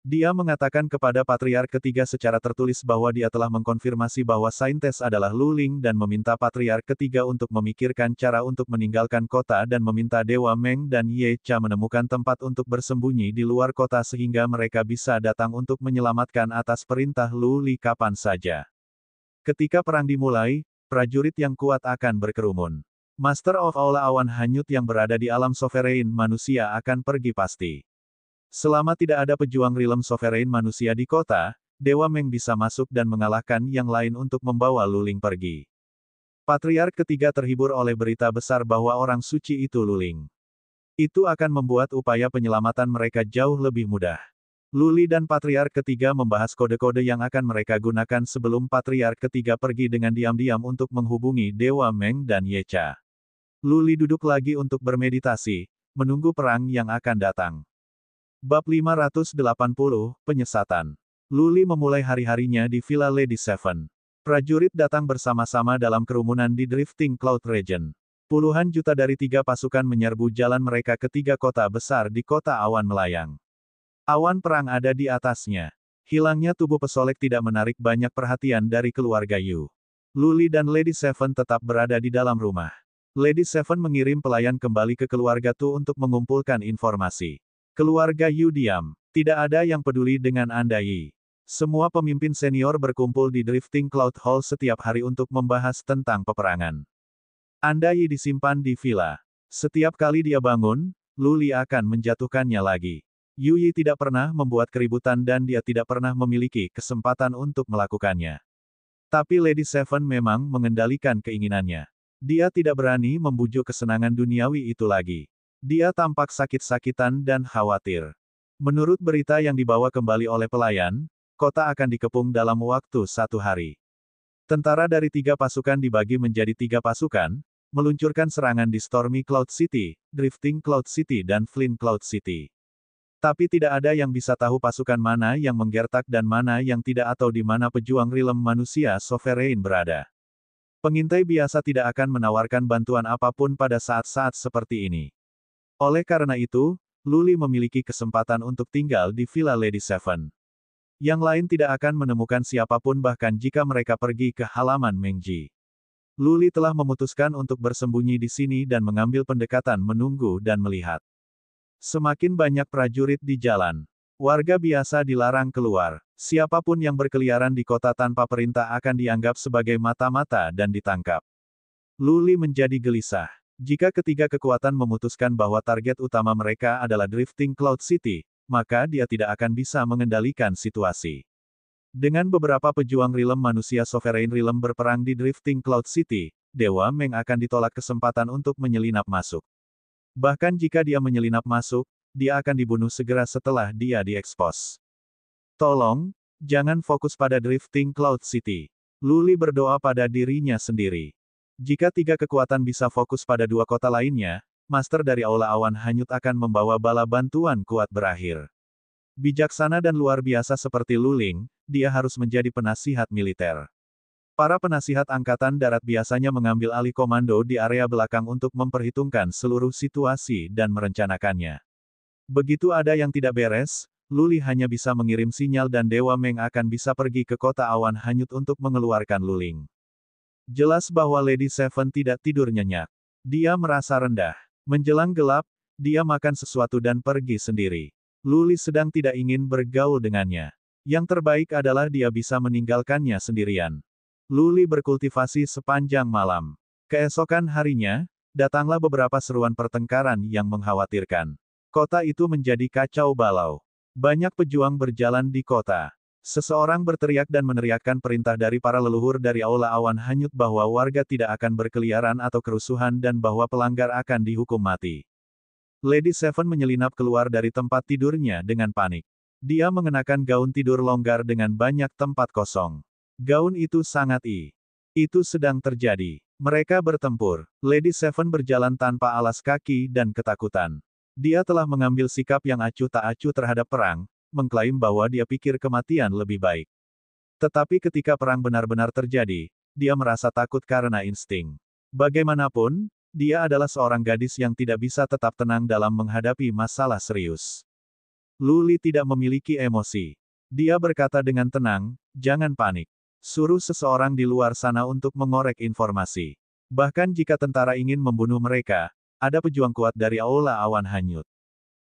A: Dia mengatakan kepada Patriark ketiga secara tertulis bahwa dia telah mengkonfirmasi bahwa Saintes adalah Luling dan meminta Patriark ketiga untuk memikirkan cara untuk meninggalkan kota dan meminta Dewa Meng dan Ye Cha menemukan tempat untuk bersembunyi di luar kota sehingga mereka bisa datang untuk menyelamatkan atas perintah Luli kapan saja. Ketika perang dimulai, prajurit yang kuat akan berkerumun. Master of Aula Awan Hanyut yang berada di alam sovereign manusia akan pergi pasti. Selama tidak ada pejuang realm sovereign manusia di kota, Dewa Meng bisa masuk dan mengalahkan yang lain untuk membawa Luling pergi. Patriark ketiga terhibur oleh berita besar bahwa orang suci itu Luling. Itu akan membuat upaya penyelamatan mereka jauh lebih mudah. Luli dan Patriark ketiga membahas kode-kode yang akan mereka gunakan sebelum Patriark ketiga pergi dengan diam-diam untuk menghubungi Dewa Meng dan Ye Cha. Luli duduk lagi untuk bermeditasi, menunggu perang yang akan datang. Bab 580, Penyesatan. Luli memulai hari-harinya di Villa Lady Seven. Prajurit datang bersama-sama dalam kerumunan di Drifting Cloud Region. Puluhan juta dari 3 pasukan menyerbu jalan mereka ke 3 kota besar di kota awan melayang. Awan perang ada di atasnya. Hilangnya tubuh pesolek tidak menarik banyak perhatian dari keluarga Yu. Luli dan Lady Seven tetap berada di dalam rumah. Lady Seven mengirim pelayan kembali ke keluarga Tu untuk mengumpulkan informasi. Keluarga Yu diam. Tidak ada yang peduli dengan Anda Yi. Semua pemimpin senior berkumpul di Drifting Cloud Hall setiap hari untuk membahas tentang peperangan. Anda Yi disimpan di villa. Setiap kali dia bangun, Lu Li akan menjatuhkannya lagi. Yu Yi tidak pernah membuat keributan dan dia tidak pernah memiliki kesempatan untuk melakukannya. Tapi Lady Seven memang mengendalikan keinginannya. Dia tidak berani membujuk kesenangan duniawi itu lagi. Dia tampak sakit-sakitan dan khawatir. Menurut berita yang dibawa kembali oleh pelayan, kota akan dikepung dalam waktu 1 hari. Tentara dari 3 pasukan dibagi menjadi 3 pasukan, meluncurkan serangan di Stormy Cloud City, Drifting Cloud City dan Flint Cloud City. Tapi tidak ada yang bisa tahu pasukan mana yang menggertak dan mana yang tidak atau di mana pejuang rilem manusia Sovereign berada. Pengintai biasa tidak akan menawarkan bantuan apapun pada saat-saat seperti ini. Oleh karena itu, Lu Li memiliki kesempatan untuk tinggal di Villa Lady Seven. Yang lain tidak akan menemukan siapapun bahkan jika mereka pergi ke halaman Mengji. Lu Li telah memutuskan untuk bersembunyi di sini dan mengambil pendekatan menunggu dan melihat. Semakin banyak prajurit di jalan. Warga biasa dilarang keluar. Siapapun yang berkeliaran di kota tanpa perintah akan dianggap sebagai mata-mata dan ditangkap. Lu Li menjadi gelisah. Jika ketiga kekuatan memutuskan bahwa target utama mereka adalah Drifting Cloud City, maka dia tidak akan bisa mengendalikan situasi. Dengan beberapa pejuang rilem manusia Sovereign rilem berperang di Drifting Cloud City, Dewa Meng akan ditolak kesempatan untuk menyelinap masuk. Bahkan jika dia menyelinap masuk, dia akan dibunuh segera setelah dia diekspos. Tolong, jangan fokus pada Drifting Cloud City. Lu Li berdoa pada dirinya sendiri. Jika 3 kekuatan bisa fokus pada 2 kota lainnya, Master dari Aula Awan Hanyut akan membawa bala bantuan kuat berakhir. Bijaksana dan luar biasa seperti Lu Ling, dia harus menjadi penasihat militer. Para penasihat angkatan darat biasanya mengambil alih komando di area belakang untuk memperhitungkan seluruh situasi dan merencanakannya. Begitu ada yang tidak beres, Lu Li hanya bisa mengirim sinyal dan Dewa Meng akan bisa pergi ke kota awan hanyut untuk mengeluarkan Lu Ling. Jelas bahwa Lady Seven tidak tidur nyenyak. Dia merasa rendah. Menjelang gelap, dia makan sesuatu dan pergi sendiri. Lu Li sedang tidak ingin bergaul dengannya. Yang terbaik adalah dia bisa meninggalkannya sendirian. Lu Li berkultivasi sepanjang malam. Keesokan harinya, datanglah beberapa seruan pertengkaran yang mengkhawatirkan. Kota itu menjadi kacau balau. Banyak pejuang berjalan di kota. Seseorang berteriak dan meneriakkan perintah dari para leluhur dari Aula Awan Hanyut bahwa warga tidak akan berkeliaran atau kerusuhan dan bahwa pelanggar akan dihukum mati. Lady Seven menyelinap keluar dari tempat tidurnya dengan panik. Dia mengenakan gaun tidur longgar dengan banyak tempat kosong. Gaun itu sangat Itu sedang terjadi. Mereka bertempur. Lady Seven berjalan tanpa alas kaki dan ketakutan. Dia telah mengambil sikap yang acuh tak acuh terhadap perang, mengklaim bahwa dia pikir kematian lebih baik. Tetapi ketika perang benar-benar terjadi, dia merasa takut karena insting. Bagaimanapun, dia adalah seorang gadis yang tidak bisa tetap tenang dalam menghadapi masalah serius. Lu Li tidak memiliki emosi. Dia berkata dengan tenang, jangan panik. Suruh seseorang di luar sana untuk mengorek informasi. Bahkan jika tentara ingin membunuh mereka, ada pejuang kuat dari Aula Awan Hanyut.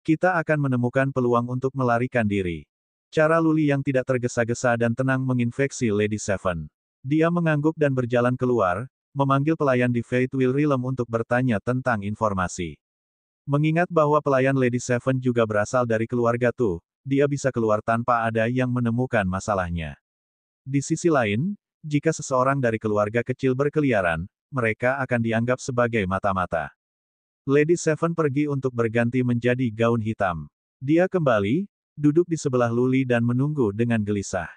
A: Kita akan menemukan peluang untuk melarikan diri. Cara Lu Li yang tidak tergesa-gesa dan tenang menginfeksi Lady Seven. Dia mengangguk dan berjalan keluar, memanggil pelayan di Fate Wheel Realm untuk bertanya tentang informasi. Mengingat bahwa pelayan Lady Seven juga berasal dari keluarga Tu, dia bisa keluar tanpa ada yang menemukan masalahnya. Di sisi lain, jika seseorang dari keluarga kecil berkeliaran, mereka akan dianggap sebagai mata-mata. Lady Seven pergi untuk berganti menjadi gaun hitam. Dia kembali, duduk di sebelah Lu Li dan menunggu dengan gelisah.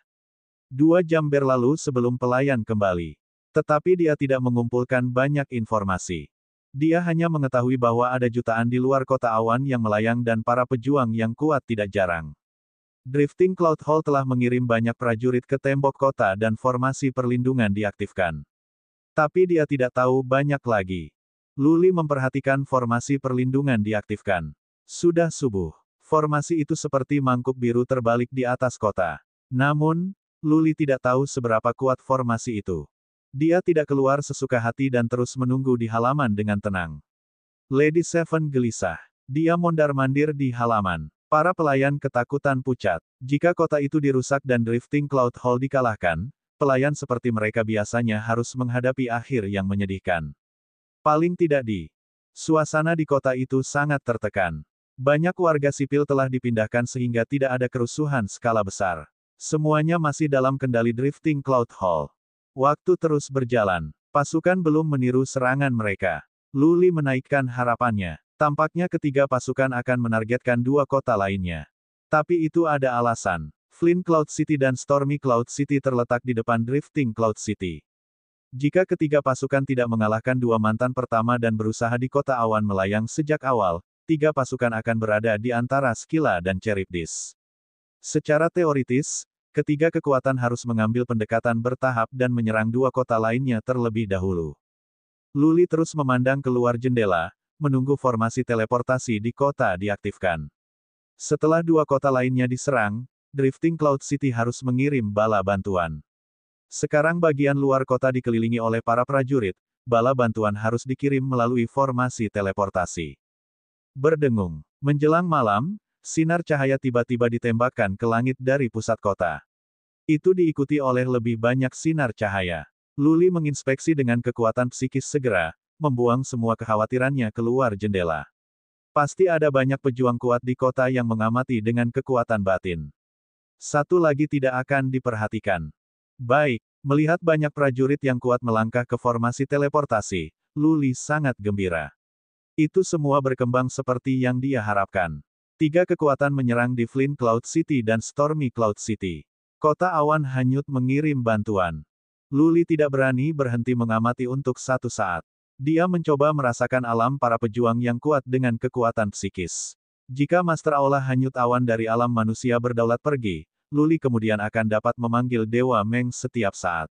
A: 2 jam berlalu sebelum pelayan kembali. Tetapi dia tidak mengumpulkan banyak informasi. Dia hanya mengetahui bahwa ada jutaan di luar kota awan yang melayang dan para pejuang yang kuat tidak jarang. Drifting Cloud Hall telah mengirim banyak prajurit ke tembok kota dan formasi perlindungan diaktifkan. Tapi dia tidak tahu banyak lagi. Lu Li memperhatikan formasi perlindungan diaktifkan. Sudah subuh. Formasi itu seperti mangkuk biru terbalik di atas kota. Namun, Lu Li tidak tahu seberapa kuat formasi itu. Dia tidak keluar sesuka hati dan terus menunggu di halaman dengan tenang. Lady Seven gelisah. Dia mondar-mandir di halaman. Para pelayan ketakutan pucat. Jika kota itu dirusak dan Drifting Cloud Hall dikalahkan, pelayan seperti mereka biasanya harus menghadapi akhir yang menyedihkan. Paling tidak suasana di kota itu sangat tertekan. Banyak warga sipil telah dipindahkan sehingga tidak ada kerusuhan skala besar. Semuanya masih dalam kendali Drifting Cloud Hall. Waktu terus berjalan. Pasukan belum meniru serangan mereka. Luli menaikkan harapannya. Tampaknya ketiga pasukan akan menargetkan dua kota lainnya. Tapi itu ada alasan. Flint Cloud City dan Stormy Cloud City terletak di depan Drifting Cloud City. Jika ketiga pasukan tidak mengalahkan dua mantan pertama dan berusaha di kota awan melayang sejak awal, tiga pasukan akan berada di antara Skyla dan Charybdis. Secara teoritis, ketiga kekuatan harus mengambil pendekatan bertahap dan menyerang dua kota lainnya terlebih dahulu. Luli terus memandang keluar jendela, menunggu formasi teleportasi di kota diaktifkan. Setelah dua kota lainnya diserang, Drifting Cloud City harus mengirim bala bantuan. Sekarang bagian luar kota dikelilingi oleh para prajurit, bala bantuan harus dikirim melalui formasi teleportasi. Berdengung. Menjelang malam, sinar cahaya tiba-tiba ditembakkan ke langit dari pusat kota. Itu diikuti oleh lebih banyak sinar cahaya. Luli menginspeksi dengan kekuatan psikis segera, membuang semua kekhawatirannya keluar jendela. Pasti ada banyak pejuang kuat di kota yang mengamati dengan kekuatan batin. Satu lagi tidak akan diperhatikan. Baik, melihat banyak prajurit yang kuat melangkah ke formasi teleportasi, Luli sangat gembira. Itu semua berkembang seperti yang dia harapkan. Tiga kekuatan menyerang di Flint Cloud City dan Stormy Cloud City. Kota awan hanyut mengirim bantuan. Luli tidak berani berhenti mengamati untuk satu saat. Dia mencoba merasakan alam para pejuang yang kuat dengan kekuatan psikis. Jika Master Aula hanyut awan dari alam manusia berdaulat pergi, Luli kemudian akan dapat memanggil Dewa Meng setiap saat.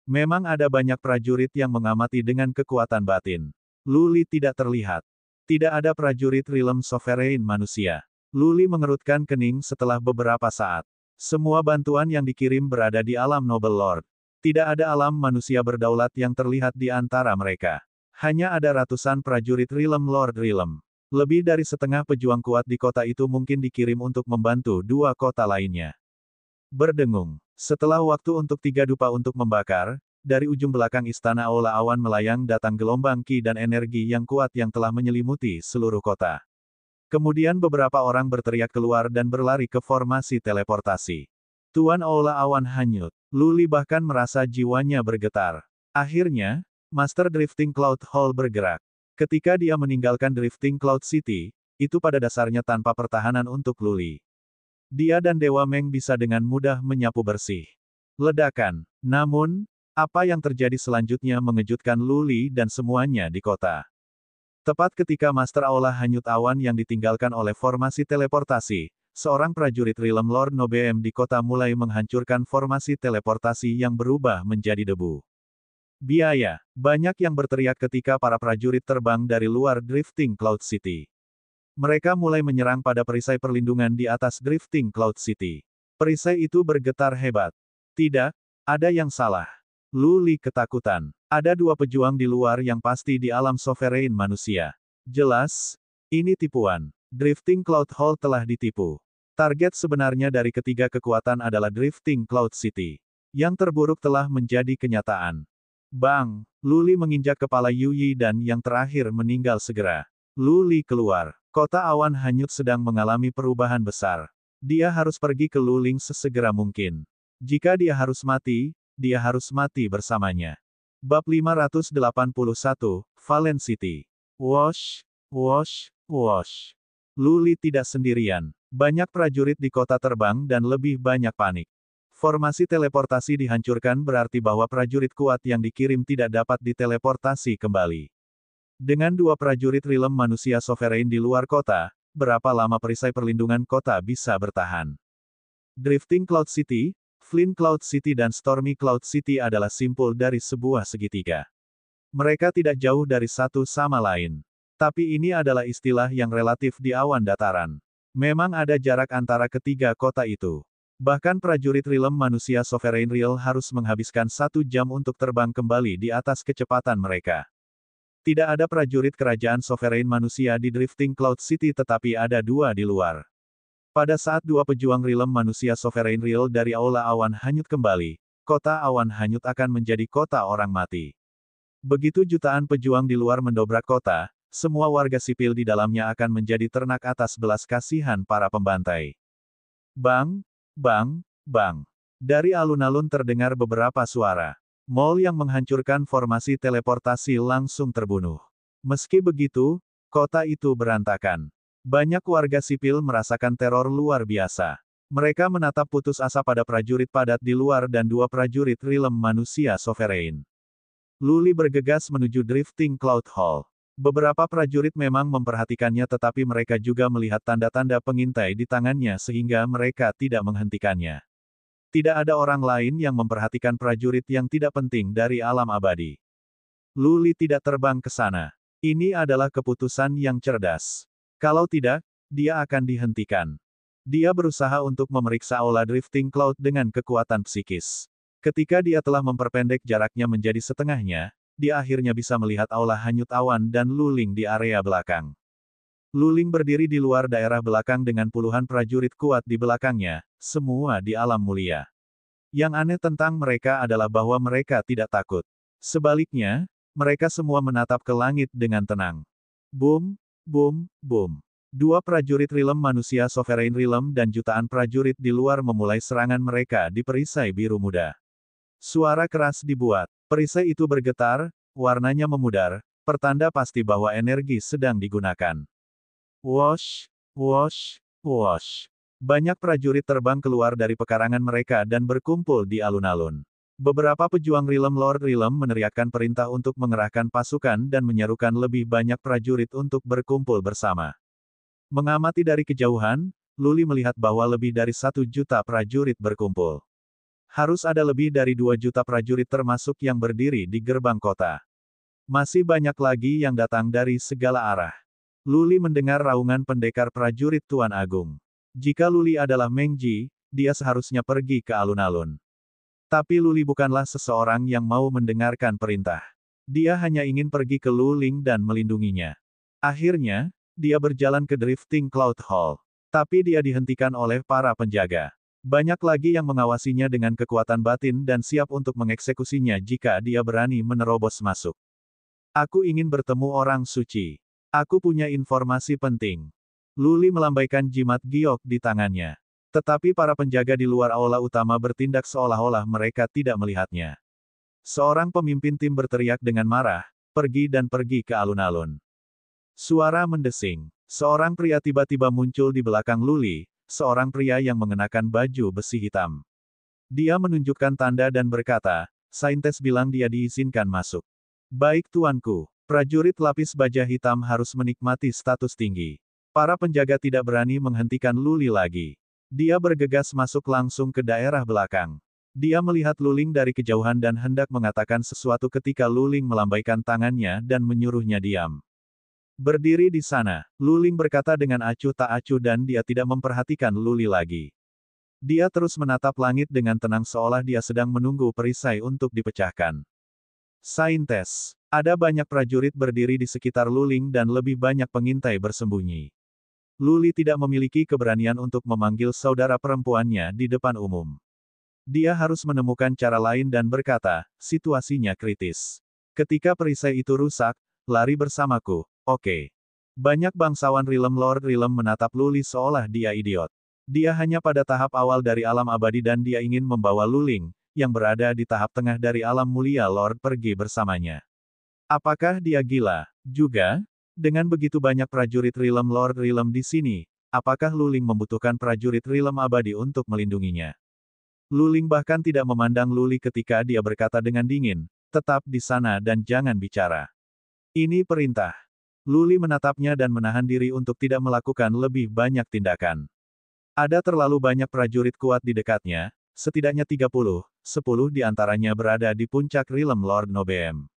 A: Memang ada banyak prajurit yang mengamati dengan kekuatan batin. Luli tidak terlihat. Tidak ada prajurit Realm Sovereign manusia. Luli mengerutkan kening setelah beberapa saat. Semua bantuan yang dikirim berada di alam Noble Lord. Tidak ada alam manusia berdaulat yang terlihat di antara mereka. Hanya ada ratusan prajurit Realm Lord Realm. Lebih dari setengah pejuang kuat di kota itu mungkin dikirim untuk membantu dua kota lainnya. Berdengung. Setelah waktu untuk tiga dupa untuk membakar, dari ujung belakang istana aula awan melayang datang gelombang ki dan energi yang kuat yang telah menyelimuti seluruh kota. Kemudian beberapa orang berteriak keluar dan berlari ke formasi teleportasi. Tuan aula awan hanyut. Luli bahkan merasa jiwanya bergetar. Akhirnya, Master Drifting Cloud Hall bergerak. Ketika dia meninggalkan Drifting Cloud City, itu pada dasarnya tanpa pertahanan untuk Luli. Dia dan Dewa Meng bisa dengan mudah menyapu bersih. Ledakan. Namun, apa yang terjadi selanjutnya mengejutkan Luli dan semuanya di kota. Tepat ketika Master Aula hanyut awan yang ditinggalkan oleh formasi teleportasi, seorang prajurit Realm Lord Nobeem di kota mulai menghancurkan formasi teleportasi yang berubah menjadi debu. Biaya. Banyak yang berteriak ketika para prajurit terbang dari luar Drifting Cloud City. Mereka mulai menyerang pada perisai perlindungan di atas Drifting Cloud City. Perisai itu bergetar hebat. Tidak, ada yang salah. Luli ketakutan. Ada dua pejuang di luar yang pasti di alam sovereign manusia. Jelas, ini tipuan. Drifting Cloud Hall telah ditipu. Target sebenarnya dari ketiga kekuatan adalah Drifting Cloud City. Yang terburuk telah menjadi kenyataan. Bang! Luli menginjak kepala Yuyi dan yang terakhir meninggal segera. Luli keluar. Kota awan hanyut sedang mengalami perubahan besar. Dia harus pergi ke Luling sesegera mungkin. Jika dia harus mati bersamanya. Bab 581, Valen City. Wosh, wosh, wosh. Luli tidak sendirian. Banyak prajurit di kota terbang dan lebih banyak panik. Formasi teleportasi dihancurkan berarti bahwa prajurit kuat yang dikirim tidak dapat diteleportasi kembali. Dengan dua prajurit Realm manusia sovereign di luar kota, berapa lama perisai perlindungan kota bisa bertahan? Drifting Cloud City, Flint Cloud City dan Stormy Cloud City adalah simpul dari sebuah segitiga. Mereka tidak jauh dari satu sama lain. Tapi ini adalah istilah yang relatif di awan dataran. Memang ada jarak antara ketiga kota itu. Bahkan prajurit Realm manusia Sovereign Real harus menghabiskan 1 jam untuk terbang kembali di atas kecepatan mereka. Tidak ada prajurit kerajaan Sovereign manusia di Drifting Cloud City tetapi ada dua di luar. Pada saat dua pejuang rilem manusia Sovereign Real dari Aula Awan Hanyut kembali, kota Awan Hanyut akan menjadi kota orang mati. Begitu jutaan pejuang di luar mendobrak kota, semua warga sipil di dalamnya akan menjadi ternak atas belas kasihan para pembantai. Bang, bang, bang. Dari alun-alun terdengar beberapa suara. Mall yang menghancurkan formasi teleportasi langsung terbunuh. Meski begitu, kota itu berantakan. Banyak warga sipil merasakan teror luar biasa. Mereka menatap putus asa pada prajurit padat di luar dan dua prajurit rilem manusia Sovereign. Luli bergegas menuju Drifting Cloud Hall. Beberapa prajurit memang memperhatikannya tetapi mereka juga melihat tanda-tanda pengintai di tangannya sehingga mereka tidak menghentikannya. Tidak ada orang lain yang memperhatikan prajurit yang tidak penting dari alam abadi. Luli tidak terbang ke sana. Ini adalah keputusan yang cerdas. Kalau tidak, dia akan dihentikan. Dia berusaha untuk memeriksa aula Drifting Cloud dengan kekuatan psikis. Ketika dia telah memperpendek jaraknya menjadi setengahnya, dia akhirnya bisa melihat aula hanyut awan dan Luling di area belakang. Luling berdiri di luar daerah belakang dengan puluhan prajurit kuat di belakangnya, semua di alam mulia. Yang aneh tentang mereka adalah bahwa mereka tidak takut. Sebaliknya, mereka semua menatap ke langit dengan tenang. Boom, boom, boom. Dua prajurit rilem manusia Sovereign Rilem dan jutaan prajurit di luar memulai serangan mereka di perisai biru muda. Suara keras dibuat. Perisai itu bergetar, warnanya memudar, pertanda pasti bahwa energi sedang digunakan. Wosh, wosh, wosh. Banyak prajurit terbang keluar dari pekarangan mereka dan berkumpul di alun-alun. Beberapa pejuang Rilem Lord Rilem meneriakkan perintah untuk mengerahkan pasukan dan menyerukan lebih banyak prajurit untuk berkumpul bersama. Mengamati dari kejauhan, Luli melihat bahwa lebih dari 1 juta prajurit berkumpul. Harus ada lebih dari 2 juta prajurit termasuk yang berdiri di gerbang kota. Masih banyak lagi yang datang dari segala arah. Luli mendengar raungan pendekar prajurit Tuan Agung. Jika Luli adalah Mengji, dia seharusnya pergi ke alun-alun. Tapi Luli bukanlah seseorang yang mau mendengarkan perintah. Dia hanya ingin pergi ke Luling dan melindunginya. Akhirnya, dia berjalan ke Drifting Cloud Hall. Tapi dia dihentikan oleh para penjaga. Banyak lagi yang mengawasinya dengan kekuatan batin dan siap untuk mengeksekusinya jika dia berani menerobos masuk. Aku ingin bertemu orang suci. Aku punya informasi penting. Luli melambaikan jimat giok di tangannya. Tetapi para penjaga di luar aula utama bertindak seolah-olah mereka tidak melihatnya. Seorang pemimpin tim berteriak dengan marah, pergi dan pergi ke alun-alun. Suara mendesing. Seorang pria tiba-tiba muncul di belakang Luli, seorang pria yang mengenakan baju besi hitam. Dia menunjukkan tanda dan berkata, "Saintes bilang dia diizinkan masuk." "Baik tuanku." Prajurit lapis baja hitam harus menikmati status tinggi. Para penjaga tidak berani menghentikan Luli lagi. Dia bergegas masuk langsung ke daerah belakang. Dia melihat Luling dari kejauhan dan hendak mengatakan sesuatu ketika Luling melambaikan tangannya dan menyuruhnya diam. "Berdiri di sana," Luling berkata dengan acuh tak acuh dan dia tidak memperhatikan Luli lagi. Dia terus menatap langit dengan tenang seolah dia sedang menunggu perisai untuk dipecahkan. Saintes. Ada banyak prajurit berdiri di sekitar Luling dan lebih banyak pengintai bersembunyi. Luli tidak memiliki keberanian untuk memanggil saudara perempuannya di depan umum. Dia harus menemukan cara lain dan berkata, situasinya kritis. Ketika perisai itu rusak, lari bersamaku, oke. Banyak bangsawan Rilem Lord Rilem menatap Luli seolah dia idiot. Dia hanya pada tahap awal dari alam abadi dan dia ingin membawa Luling, yang berada di tahap tengah dari alam mulia Lord pergi bersamanya. Apakah dia gila? Juga, dengan begitu banyak prajurit Rilem Lord Rilem di sini, apakah Luling membutuhkan prajurit Rilem abadi untuk melindunginya? Luling bahkan tidak memandang Luli ketika dia berkata dengan dingin, tetap di sana dan jangan bicara. Ini perintah. Luli menatapnya dan menahan diri untuk tidak melakukan lebih banyak tindakan. Ada terlalu banyak prajurit kuat di dekatnya, setidaknya 10 di antaranya berada di puncak Rilem Lord Nobeem.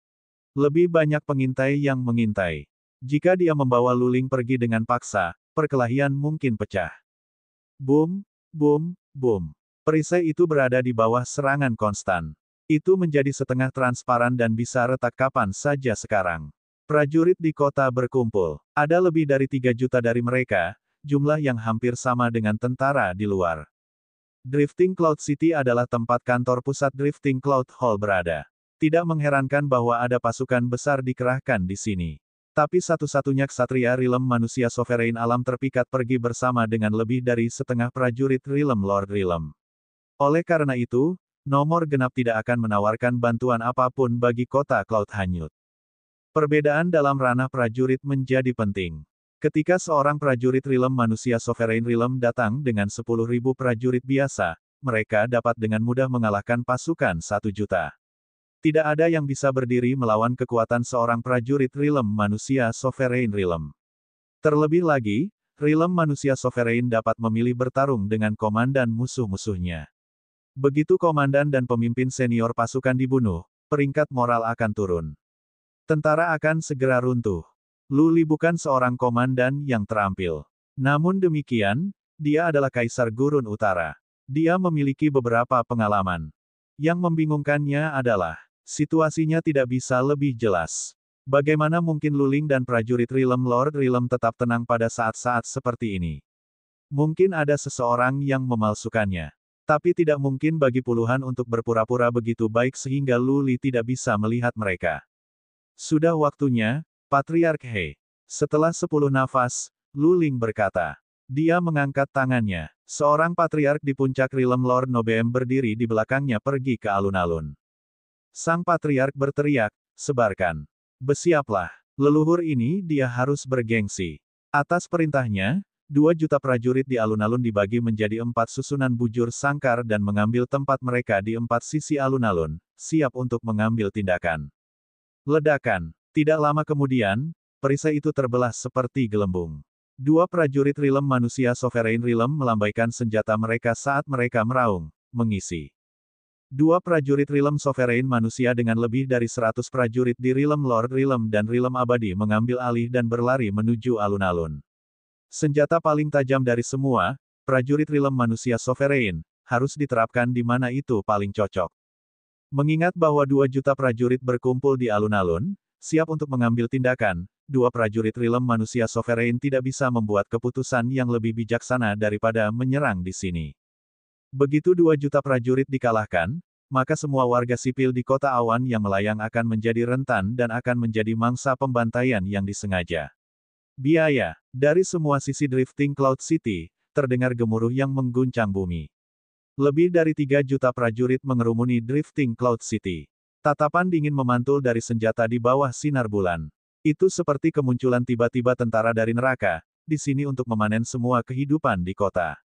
A: Lebih banyak pengintai yang mengintai. Jika dia membawa Luling pergi dengan paksa, perkelahian mungkin pecah. Boom, boom, boom. Perisai itu berada di bawah serangan konstan. Itu menjadi setengah transparan dan bisa retak kapan saja sekarang. Prajurit di kota berkumpul. Ada lebih dari 3 juta dari mereka, jumlah yang hampir sama dengan tentara di luar. Drifting Cloud City adalah tempat kantor pusat Drifting Cloud Hall berada. Tidak mengherankan bahwa ada pasukan besar dikerahkan di sini. Tapi satu-satunya ksatria Realm manusia sovereign alam terpikat pergi bersama dengan lebih dari setengah prajurit Realm Lord Realm. Oleh karena itu, nomor genap tidak akan menawarkan bantuan apapun bagi kota Cloud hanyut. Perbedaan dalam ranah prajurit menjadi penting. Ketika seorang prajurit Realm manusia sovereign Realm datang dengan 10.000 prajurit biasa, mereka dapat dengan mudah mengalahkan pasukan 1 juta. Tidak ada yang bisa berdiri melawan kekuatan seorang prajurit Realm manusia sovereign Realm. Terlebih lagi, Realm manusia sovereign dapat memilih bertarung dengan komandan musuh-musuhnya. Begitu komandan dan pemimpin senior pasukan dibunuh, peringkat moral akan turun. Tentara akan segera runtuh. Lu Li bukan seorang komandan yang terampil. Namun demikian, dia adalah Kaisar Gurun Utara. Dia memiliki beberapa pengalaman. Yang membingungkannya adalah, situasinya tidak bisa lebih jelas. Bagaimana mungkin Lu Ling dan prajurit Realm Lord Realm tetap tenang pada saat-saat seperti ini? Mungkin ada seseorang yang memalsukannya. Tapi tidak mungkin bagi puluhan untuk berpura-pura begitu baik sehingga Lu Li tidak bisa melihat mereka. Sudah waktunya, Patriark He. Setelah 10 nafas, Lu Ling berkata. Dia mengangkat tangannya. Seorang patriark di puncak Realm Lord Nobeem berdiri di belakangnya pergi ke alun-alun. Sang patriark berteriak, sebarkan. Bersiaplah. Leluhur ini dia harus bergengsi. Atas perintahnya, 2 juta prajurit di alun-alun dibagi menjadi 4 susunan bujur sangkar dan mengambil tempat mereka di 4 sisi alun-alun, siap untuk mengambil tindakan. Ledakan. Tidak lama kemudian, perisai itu terbelah seperti gelembung. 2 prajurit Realm manusia sovereign Realm melambaikan senjata mereka saat mereka meraung, mengisi. 2 prajurit Realm sovereign manusia dengan lebih dari 100 prajurit di Realm Lord Realm dan Realm abadi mengambil alih dan berlari menuju alun-alun. Senjata paling tajam dari semua, prajurit Realm manusia sovereign, harus diterapkan di mana itu paling cocok. Mengingat bahwa 2 juta prajurit berkumpul di alun-alun, siap untuk mengambil tindakan, 2 prajurit Realm manusia sovereign tidak bisa membuat keputusan yang lebih bijaksana daripada menyerang di sini. Begitu 2 juta prajurit dikalahkan, maka semua warga sipil di kota awan yang melayang akan menjadi rentan dan akan menjadi mangsa pembantaian yang disengaja. Biaya. Dari semua sisi Drifting Cloud City, terdengar gemuruh yang mengguncang bumi. Lebih dari 3 juta prajurit mengerumuni Drifting Cloud City. Tatapan dingin memantul dari senjata di bawah sinar bulan. Itu seperti kemunculan tiba-tiba tentara dari neraka, di sini untuk memanen semua kehidupan di kota.